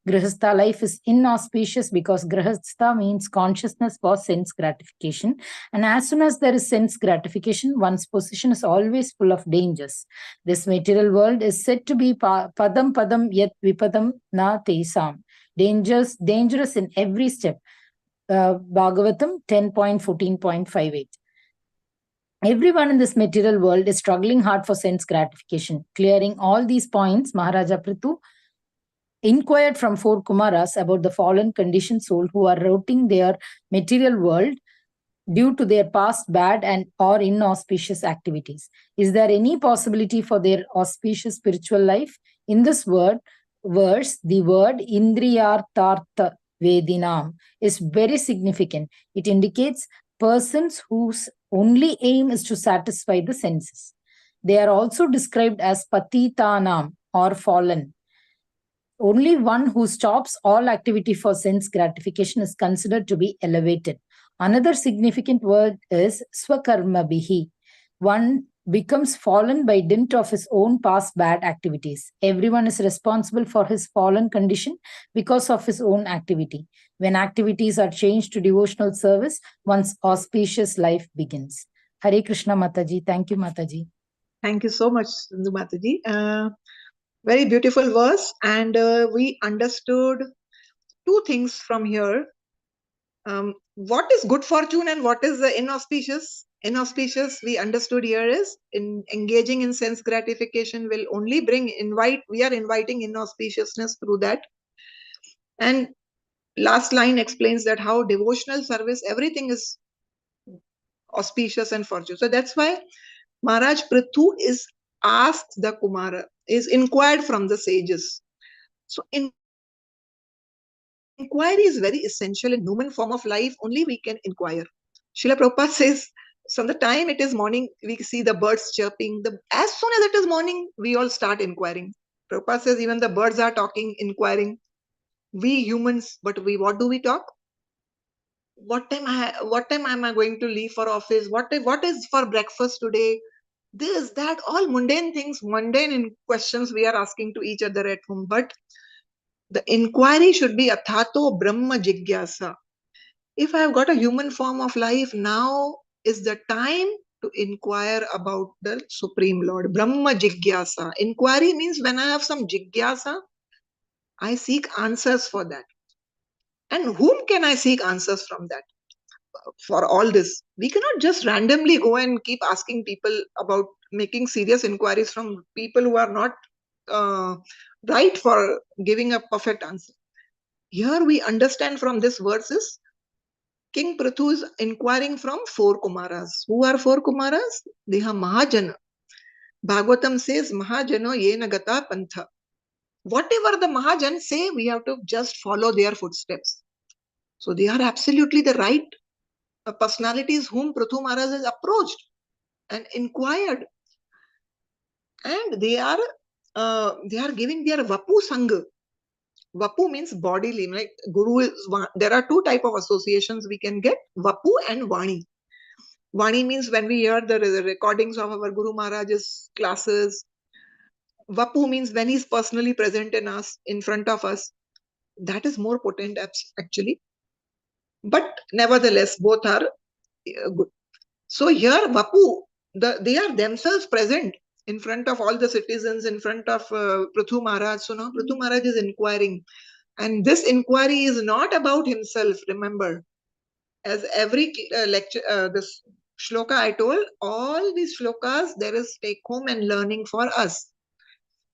Grihastha life is inauspicious because Grihastha means consciousness for sense gratification, and as soon as there is sense gratification, one's position is always full of dangers. This material world is said to be padam padam yet vipadam na tesam, dangerous in every step. Bhagavatam 10.14.58. Everyone in this material world is struggling hard for sense gratification. Clearing all these points, Maharaja Prithu inquired from 4 Kumaras about the fallen conditioned soul who are routing their material world due to their past bad and or inauspicious activities. Is there any possibility for their auspicious spiritual life? In this verse, the word Indriyarthartha Vedinam is very significant. It indicates persons whose only aim is to satisfy the senses. They are also described as Patitanam or fallen. Only one who stops all activity for sense gratification is considered to be elevated. Another significant word is Swakarmabhihi. One becomes fallen by dint of his own past bad activities. Everyone is responsible for his fallen condition because of his own activity. When activities are changed to devotional service, one's auspicious life begins. Hare Krishna Mataji. Thank you, Mataji. Thank you so much, Sindhu Mataji. Very beautiful verse, and we understood 2 things from here. What is good fortune and what is the inauspicious? Inauspicious, we understood here, is in engaging in sense gratification will only we are inviting inauspiciousness through that. And last line explains that how devotional service, everything is auspicious and fortuitous. So that's why Maharaj Prithu is asked the Kumara, is inquired from the sages. So inquiry is very essential in human form of life. Only we can inquire. Srila Prabhupada says, from the time it is morning, we see the birds chirping. As soon as it is morning, we all start inquiring. Prabhupada says even the birds are talking, inquiring. We humans, but what do we talk? What time am I going to leave for office? What is for breakfast today? This, that, all mundane things, mundane questions we are asking to each other at home. But the inquiry should be athato brahma jigyasa. If I have got a human form of life, now is the time to inquire about the Supreme Lord. Brahma jigyasa. Inquiry means when I have some jigyasa, I seek answers for that. And whom can I seek answers from that? For all this, we cannot just randomly go and keep asking people about making serious inquiries from people who are not right for giving a perfect answer. Here we understand from this verses, King Prithu is inquiring from 4 Kumaras. Who are 4 Kumaras? They are Mahajana. Bhagavatam says, Mahajano yena gata pantha. Whatever the Mahajan say, we have to just follow their footsteps. So they are absolutely the right personalities whom Prithu Maharaj has approached and inquired. And they are giving their Vapu Sangha. Vapu means bodily, like Guru is one. There are 2 type of associations we can get, Vapu and Vani. Vani means when we hear the recordings of our Guru Maharaj's classes. Vapu means when he's personally present in front of us. That is more potent actually. But nevertheless, both are good. So here Vapu, they are themselves present in front of all the citizens, in front of Prithu Maharaj. So now Prithu Maharaj is inquiring. And this inquiry is not about himself, remember. As every lecture, this shloka I told, all these shlokas, there is take home and learning for us.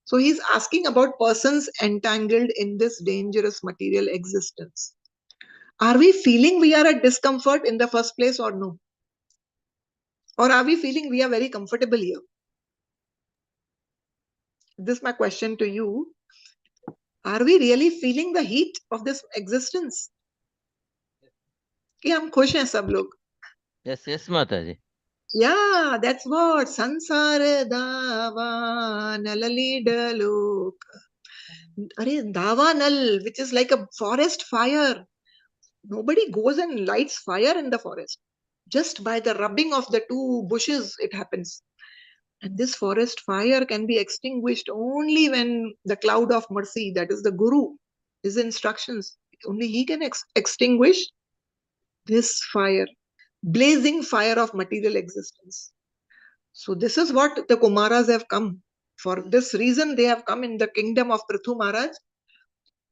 So he's asking about persons entangled in this dangerous material existence. Are we feeling we are at discomfort in the first place or no? Or are we feeling we are very comfortable here? This is my question to you. Are we really feeling the heat of this existence? कि हम खुश हैं सब लोग? Yes, yes, Mataji. Yeah, that's what. Sansara dava nalalidalok. Are davanal, which is like a forest fire. Nobody goes and lights fire in the forest. Just by the rubbing of the 2 bushes, it happens. And this forest fire can be extinguished only when the cloud of mercy, that is the Guru, his instructions, only he can extinguish this fire, blazing fire of material existence. So this is what the Kumaras have come. For this reason, they have come in the kingdom of Prithu Maharaj,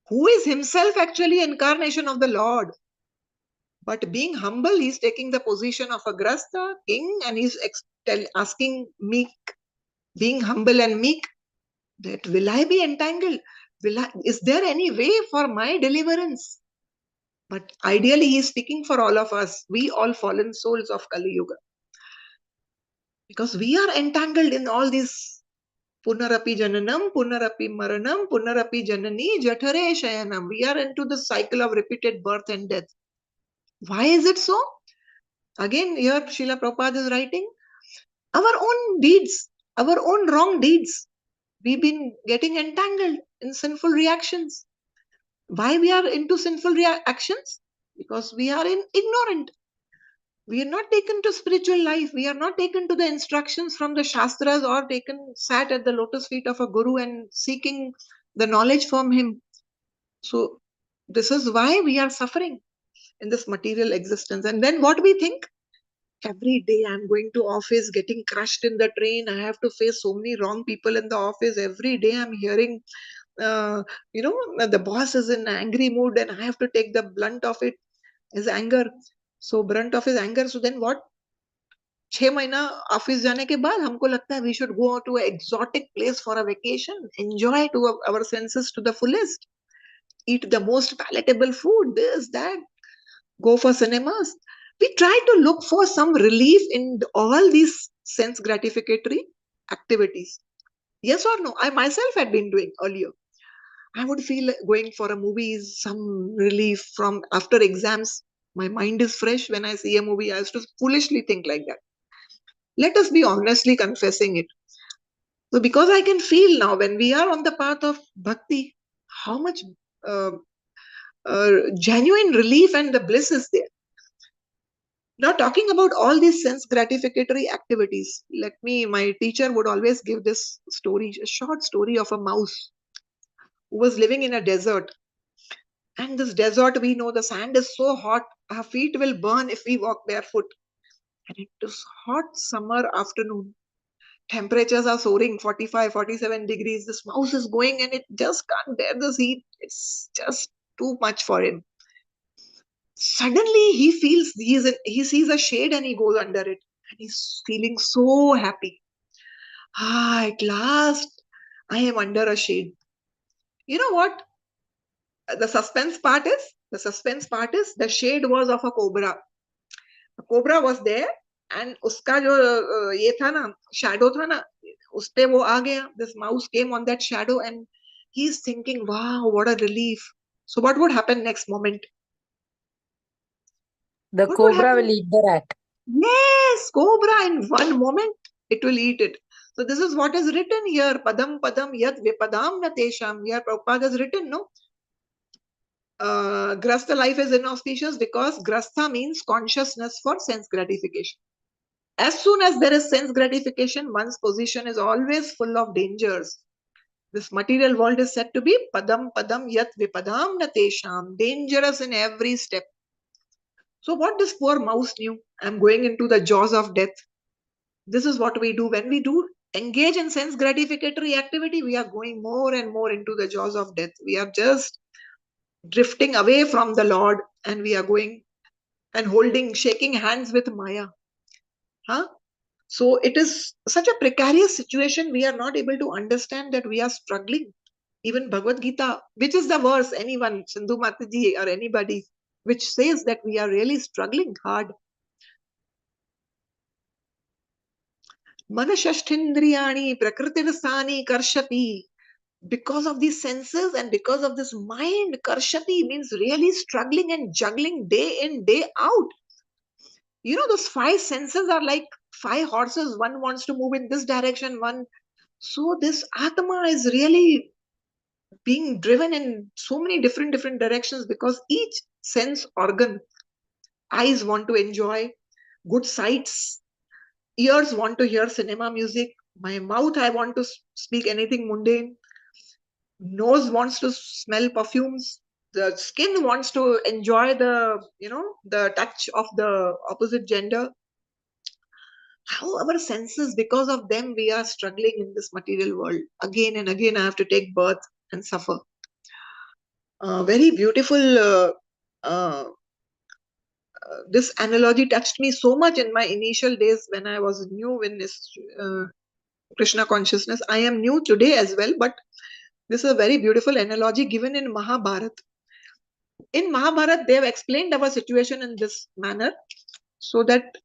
who is himself actually incarnation of the Lord. But being humble, he's taking the position of a Grasta king, and he's asking meek, being humble and meek, that will I be entangled? Is there any way for my deliverance? But ideally, he's speaking for all of us, we all fallen souls of Kali Yuga. Because we are entangled in all these Punarapi Jananam, Punarapi Maranam, Punarapi Janani, Jathare Shayanam. We are into the cycle of repeated birth and death. Why is it so? Again, here Srila Prabhupada is writing, our own deeds, our own wrong deeds. We've been getting entangled in sinful reactions. Why we are into sinful actions? Because we are ignorant. We are not taken to spiritual life. We are not taken to the instructions from the Shastras or sat at the lotus feet of a Guru and seeking the knowledge from him. So this is why we are suffering in this material existence. And then what we think? Every day I'm going to office, getting crushed in the train. I have to face so many wrong people in the office. Every day I'm hearing, the boss is in angry mood and I have to take the blunt of it, his anger. So brunt of his anger. So then what? 6 महीना office जाने के बाद हमको लगता है we should go to an exotic place for a vacation, enjoy to our senses to the fullest. eat the most palatable food, this, that, go for cinemas. We try to look for some relief in all these sense gratificatory activities. Yes or no? I myself had been doing earlier. I would feel like going for a movie is some relief from after exams. My mind is fresh when I see a movie. I used to foolishly think like that. Let us be honestly confessing it. So, because I can feel now when we are on the path of bhakti, how much uh, genuine relief and the bliss is there. Now, talking about all these sense gratificatory activities, my teacher would always give this story, a short story of a mouse who was living in a desert. And this desert, we know the sand is so hot, our feet will burn if we walk barefoot. And it is hot summer afternoon. Temperatures are soaring 45, 47 degrees. This mouse is going and it just can't bear this heat. It's just too much for him. Suddenly he sees a shade and he goes under it. And he's feeling so happy. At last, I am under a shade. You know what? The suspense part is? The suspense part is the shade was of a cobra. A cobra was there and uska jo ye tha na, shadow tha na, uspe wo aa gaya. This mouse came on that shadow and he's thinking, wow, what a relief. So what would happen next moment? The What would cobra will happen? eat the rat. Yes, cobra in one moment it will eat it. So this is what is written here. Padam padam yad vipadam na tesham. Here Prabhupada has written, no? Grasta life is inauspicious because grasta means consciousness for sense gratification. As soon as there is sense gratification, one's position is always full of dangers. This material world is said to be padam padam yat vipadam na tesham, dangerous in every step. So what this poor mouse knew, I'm going into the jaws of death. This is what we do when we do engage in sense gratificatory activity. We are going more and more into the jaws of death. We are just drifting away from the Lord and we are going and shaking hands with Maya. Huh? So it is such a precarious situation. We are not able to understand that we are struggling. Even Bhagavad Gita, which is the verse, anyone, Sindhu Mataji or anybody, which says that we are really struggling hard. Manashashtindriyani prakritirasani karshati. Because of these senses and because of this mind, karshati means really struggling and juggling day in, day out. You know, those five senses are like five horses. One wants to move in this direction, one. So this Atma is really being driven in so many different directions because each sense organ, eyes want to enjoy good sights, ears want to hear cinema music, my mouth, I want to speak anything mundane, nose wants to smell perfumes, the skin wants to enjoy the touch of the opposite gender. How our senses, because of them, we are struggling in this material world. Again and again, I have to take birth and suffer. Very beautiful. This analogy touched me so much in my initial days when I was new in this Krishna consciousness. I am new today as well, but this is a very beautiful analogy given in Mahabharata. In Mahabharata, they have explained our situation in this manner so that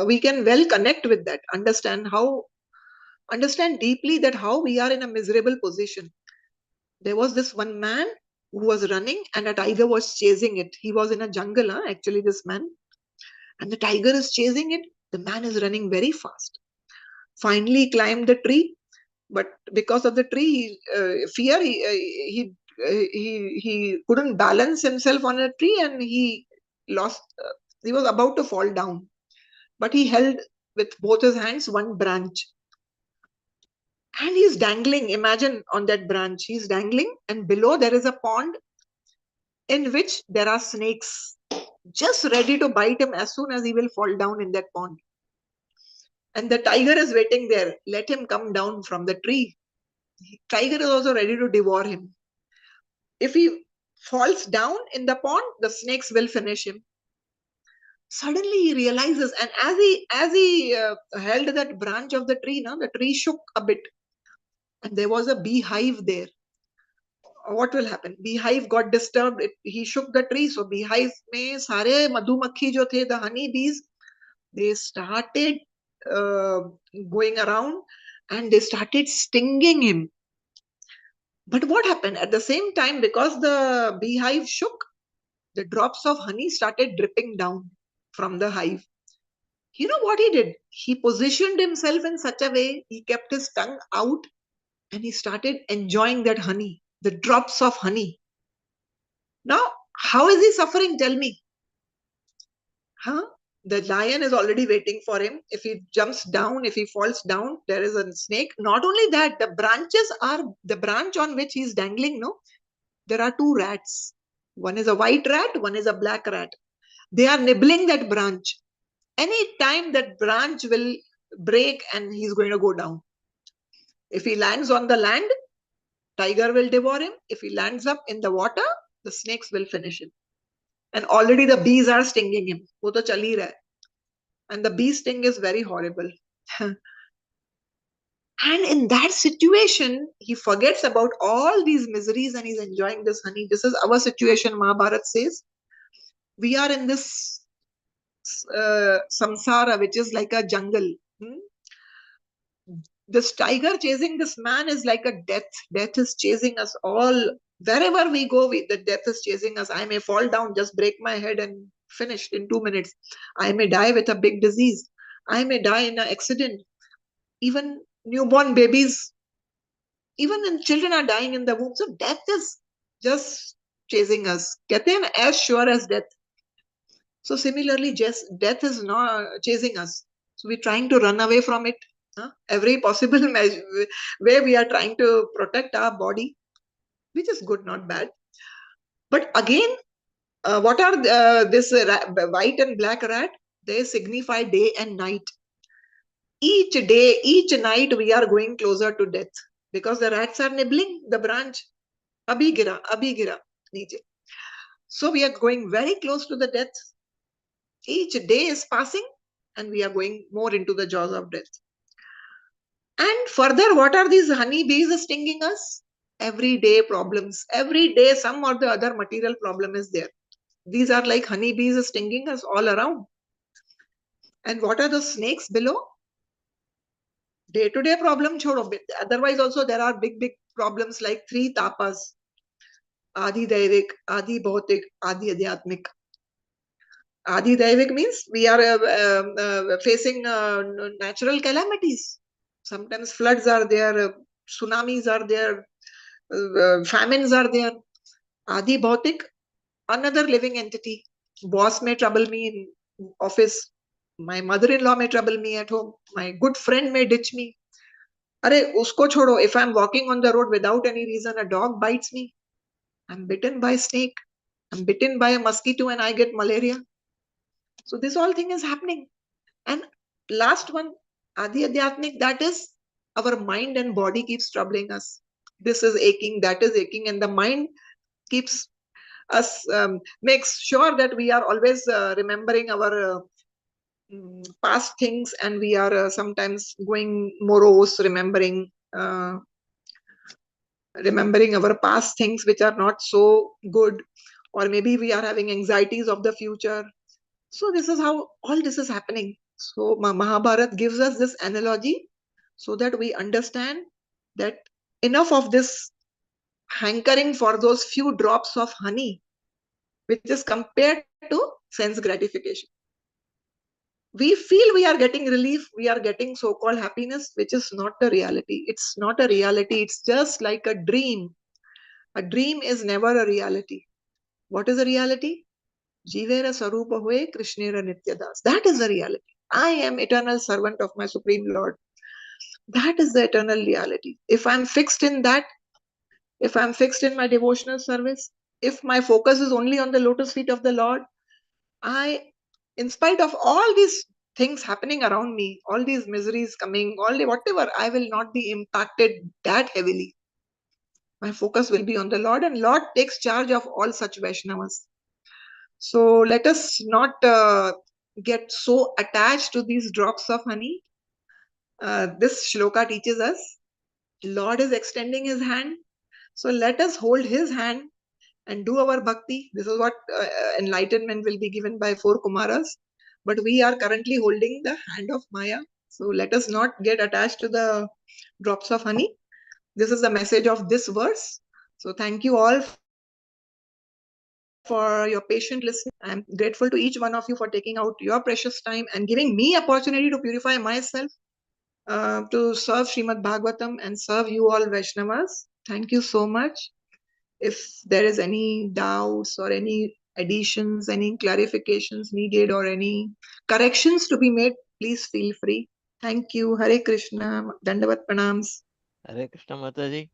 we can well connect with that, understand deeply that how we are in a miserable position. There was this one man who was running and a tiger was chasing it. He was in a jungle, actually, this man. And the tiger is chasing it. The man is running very fast. Finally climbed the tree, but because of the tree, fear, he couldn't balance himself on a tree and he lost, he was about to fall down. But he held with both his hands one branch. And he's dangling, imagine on that branch, he's dangling, and below there is a pond in which there are snakes just ready to bite him as soon as he will fall down in that pond. And the tiger is waiting there. Let him come down from the tree. Tiger is also ready to devour him. If he falls down in the pond, the snakes will finish him. Suddenly he realizes, and as he held that branch of the tree, the tree shook a bit, and there was a beehive there. what will happen? Beehive got disturbed. He shook the tree. So beehive mein sare madhumakhi jo the, the honey bees, they started going around and they started stinging him. But what happened? At the same time, because the beehive shook, the drops of honey started dripping down from the hive. You know what he did? He positioned himself in such a way, he kept his tongue out and he started enjoying that honey, the drops of honey. Now, how is he suffering? Tell me. Huh? The lion is already waiting for him. If he jumps down, if he falls down, there is a snake. Not only that, the branches are the branch on which he is dangling. No, there are two rats. One is a white rat, one is a black rat. They are nibbling that branch. Any time that branch will break and he's going to go down. If he lands on the land, tiger will devour him. If he lands up in the water, the snakes will finish him. And already the bees are stinging him. वो तो चल ही रहा है. And the bee sting is very horrible. And in that situation, he forgets about all these miseries and he's enjoying this honey. This is our situation, Mahabharata says. We are in this samsara, which is like a jungle. This tiger chasing this man is like a death. Death is chasing us all. Wherever we go, the death is chasing us. I may fall down, just break my head and finished in 2 minutes. I may die with a big disease. I may die in an accident. Even newborn babies, even children are dying in the womb. So death is just chasing us. कहते हैं ना, as sure as death. So similarly, just death is not chasing us. So we're trying to run away from it. Every possible way we are trying to protect our body, which is good, not bad. But again, what are this white and black rat? They signify day and night. Each day, each night, we are going closer to death because the rats are nibbling the branch. Abhi gira, niche. So we are going very close to the death. Each day is passing and we are going more into the jaws of death. And further, what are these honey bees stinging us? Everyday problems. Every day, some or the other material problem is there. These are like honey bees stinging us all around. And what are the snakes below? Day-to-day problem, chodo. Otherwise, also there are big problems like 3 tapas. Adi Daivik, Adi Bhautik, Adi Adhyatmik. Adi Daivik means we are facing natural calamities. Sometimes floods are there, tsunamis are there, famines are there. Adi Bhautik, another living entity. Boss may trouble me in office. My mother-in-law may trouble me at home. My good friend may ditch me. Arey, usko chodo. If I'm walking on the road without any reason, a dog bites me. I'm bitten by a snake. I'm bitten by a mosquito and I get malaria. So this whole thing is happening. And last one, Adi Adhyatmik, that is our mind and body keeps troubling us. This is aching, that is aching, and the mind keeps us, makes sure that we are always remembering our past things, and we are sometimes going morose, remembering our past things which are not so good, or maybe we are having anxieties of the future. So this is how all this is happening. So Mahabharata gives us this analogy so that we understand that enough of this hankering for those few drops of honey, which is compared to sense gratification. We feel we are getting relief, we are getting so-called happiness, which is not the reality. It's not a reality. It's just like a dream. A dream is never a reality. What is a reality? Jivera Sarupa Hoye Krishnera Nityadas. That is the reality. I am eternal servant of my Supreme Lord. That is the eternal reality. If I'm fixed in that, if I'm fixed in my devotional service, if my focus is only on the lotus feet of the Lord, in spite of all these things happening around me, all these miseries coming, whatever, I will not be impacted that heavily. My focus will be on the Lord, and Lord takes charge of all such Vaishnavas. So let us not get so attached to these drops of honey. This shloka teaches us, Lord is extending his hand. So let us hold his hand and do our bhakti. This is what enlightenment will be given by 4 Kumaras. But we are currently holding the hand of Maya. So let us not get attached to the drops of honey. This is the message of this verse. So thank you all for your patient listening. I'm grateful to each one of you for taking out your precious time and giving me opportunity to purify myself, to serve Srimad Bhagavatam and serve you all Vaishnavas. Thank you so much. If there is any doubts or any additions, any clarifications needed or any corrections to be made, please feel free. Thank you. Hare Krishna. Dandavat Pranams. Hare Krishna Mataji.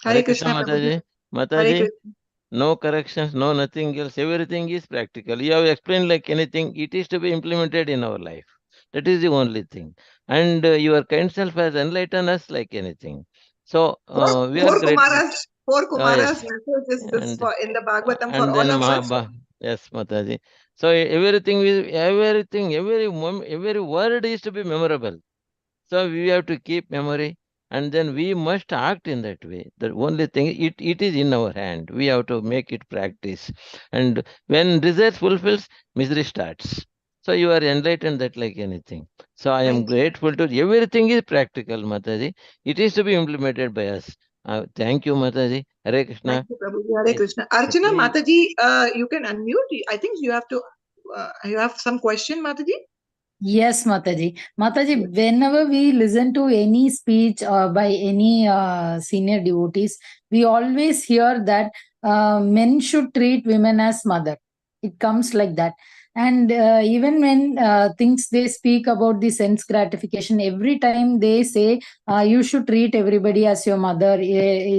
Hare Krishna Mataji. Hare Mataji, Krishna. no corrections, no nothing else. Everything is practical. You have explained like anything. It is to be implemented in our life. That is the only thing. And your kind self has enlightened us like anything. So we are Four grateful. Kumaras, 4 Kumaras Yes. message is this And for in the Bhagavatam for and all then of us. yes, Mataji. So everything is everything, every word is to be memorable. So we have to keep memory, and then we must act in that way. The only thing, it is in our hand. We have to make it practice. And when desire fulfills, misery starts. So you are enlightened that like anything. So I am Thank you. grateful to everything is practical, Mataji. It is to be implemented by us. Thank you, Mataji. Hare Krishna. Thank you, Prabhuji. Hare Krishna. Archana Please. Mataji, you can unmute. I think you have to. You have some question, Mataji? Yes, Mataji. Mataji, whenever we listen to any speech by any senior devotees, we always hear that men should treat women as mother. It comes like that. And even when things they speak about the sense gratification, every time they say you should treat everybody as your mother,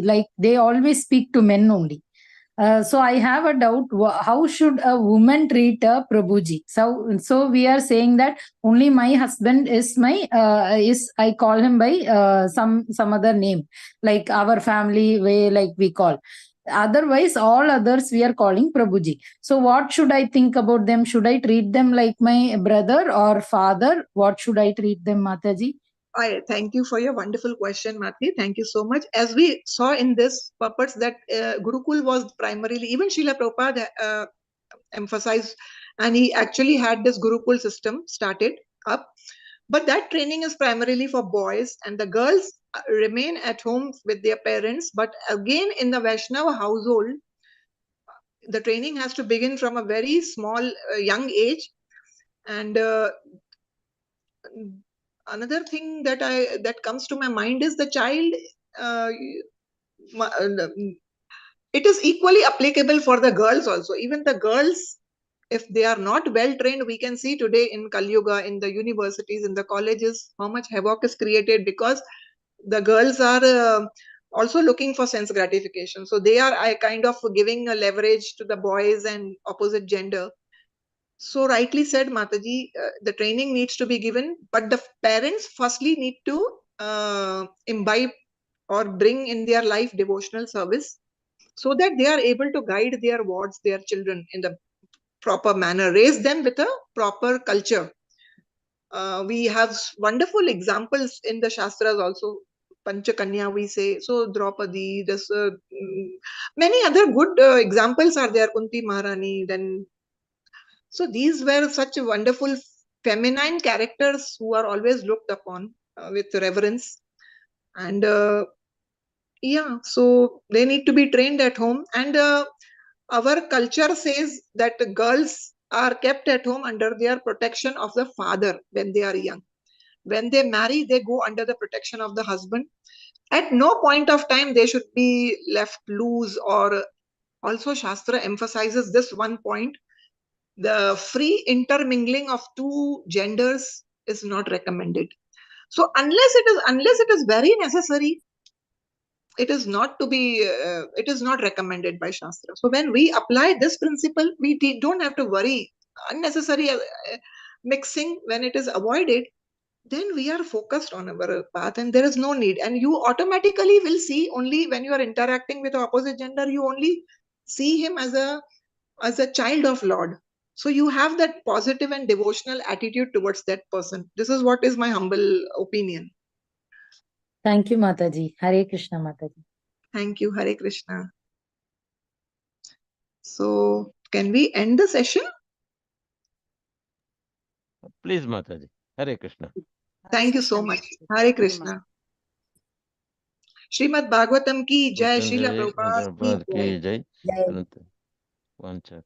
like they always speak to men only. So I have a doubt. How should a woman treat a Prabhuji? So we are saying that only my husband is I call him by some other name, like our family way, like we call. Otherwise, all others we are calling Prabhuji. So what should I think about them? Should I treat them like my brother or father? What should I treat them, Mataji? I thank you for your wonderful question, Mati. Thank you so much. As we saw in this purpose that Gurukul was primarily, even Srila Prabhupada emphasized, and he actually had this Gurukul system started up. But that training is primarily for boys, and the girls remain at home with their parents. But again, in the Vaishnava household, the training has to begin from a very small, young age. And another thing that comes to my mind is the child. Uh, it is equally applicable for the girls also. Even the girls, if they are not well trained, we can see today in Kali Yuga, in the universities, in the colleges, how much havoc is created because the girls are also looking for sense gratification. So they are kind of giving a leverage to the boys and opposite gender. So rightly said, Mataji, the training needs to be given, but the parents firstly need to imbibe or bring in their life devotional service so that they are able to guide their wards, their children in the proper manner, raise them with a proper culture. We have wonderful examples in the Shastras also. Panchakanya, we say. So, Draupadi, many other good examples are there. Kunti Maharani, then. So, these were such wonderful feminine characters who are always looked upon with reverence. And yeah, so they need to be trained at home. And our culture says that girls are kept at home under their protection of the father when they are young. When they marry, they go under the protection of the husband. At no point of time they should be left loose, or also Shastra emphasizes this one point: the free intermingling of two genders is not recommended. So unless it is very necessary, it is not to be it is not recommended by Shastra. So when we apply this principle, we don't have to worry unnecessary mixing. When it is avoided, then we are focused on our path and there is no need. And you automatically will see, only when you are interacting with the opposite gender, you only see him as a child of Lord. So you have that positive and devotional attitude towards that person. This is what is my humble opinion. Thank you, Mataji. Hare Krishna, Mataji. Thank you. Hare Krishna. So, can we end the session? Please, Mataji. Hare Krishna. Thank you so much. Hare Krishna. Srimad Bhagavatam ki jai, Srila Prabhupada ki Prabhupada jai. ki jai. Jai. Ananta. Vancha.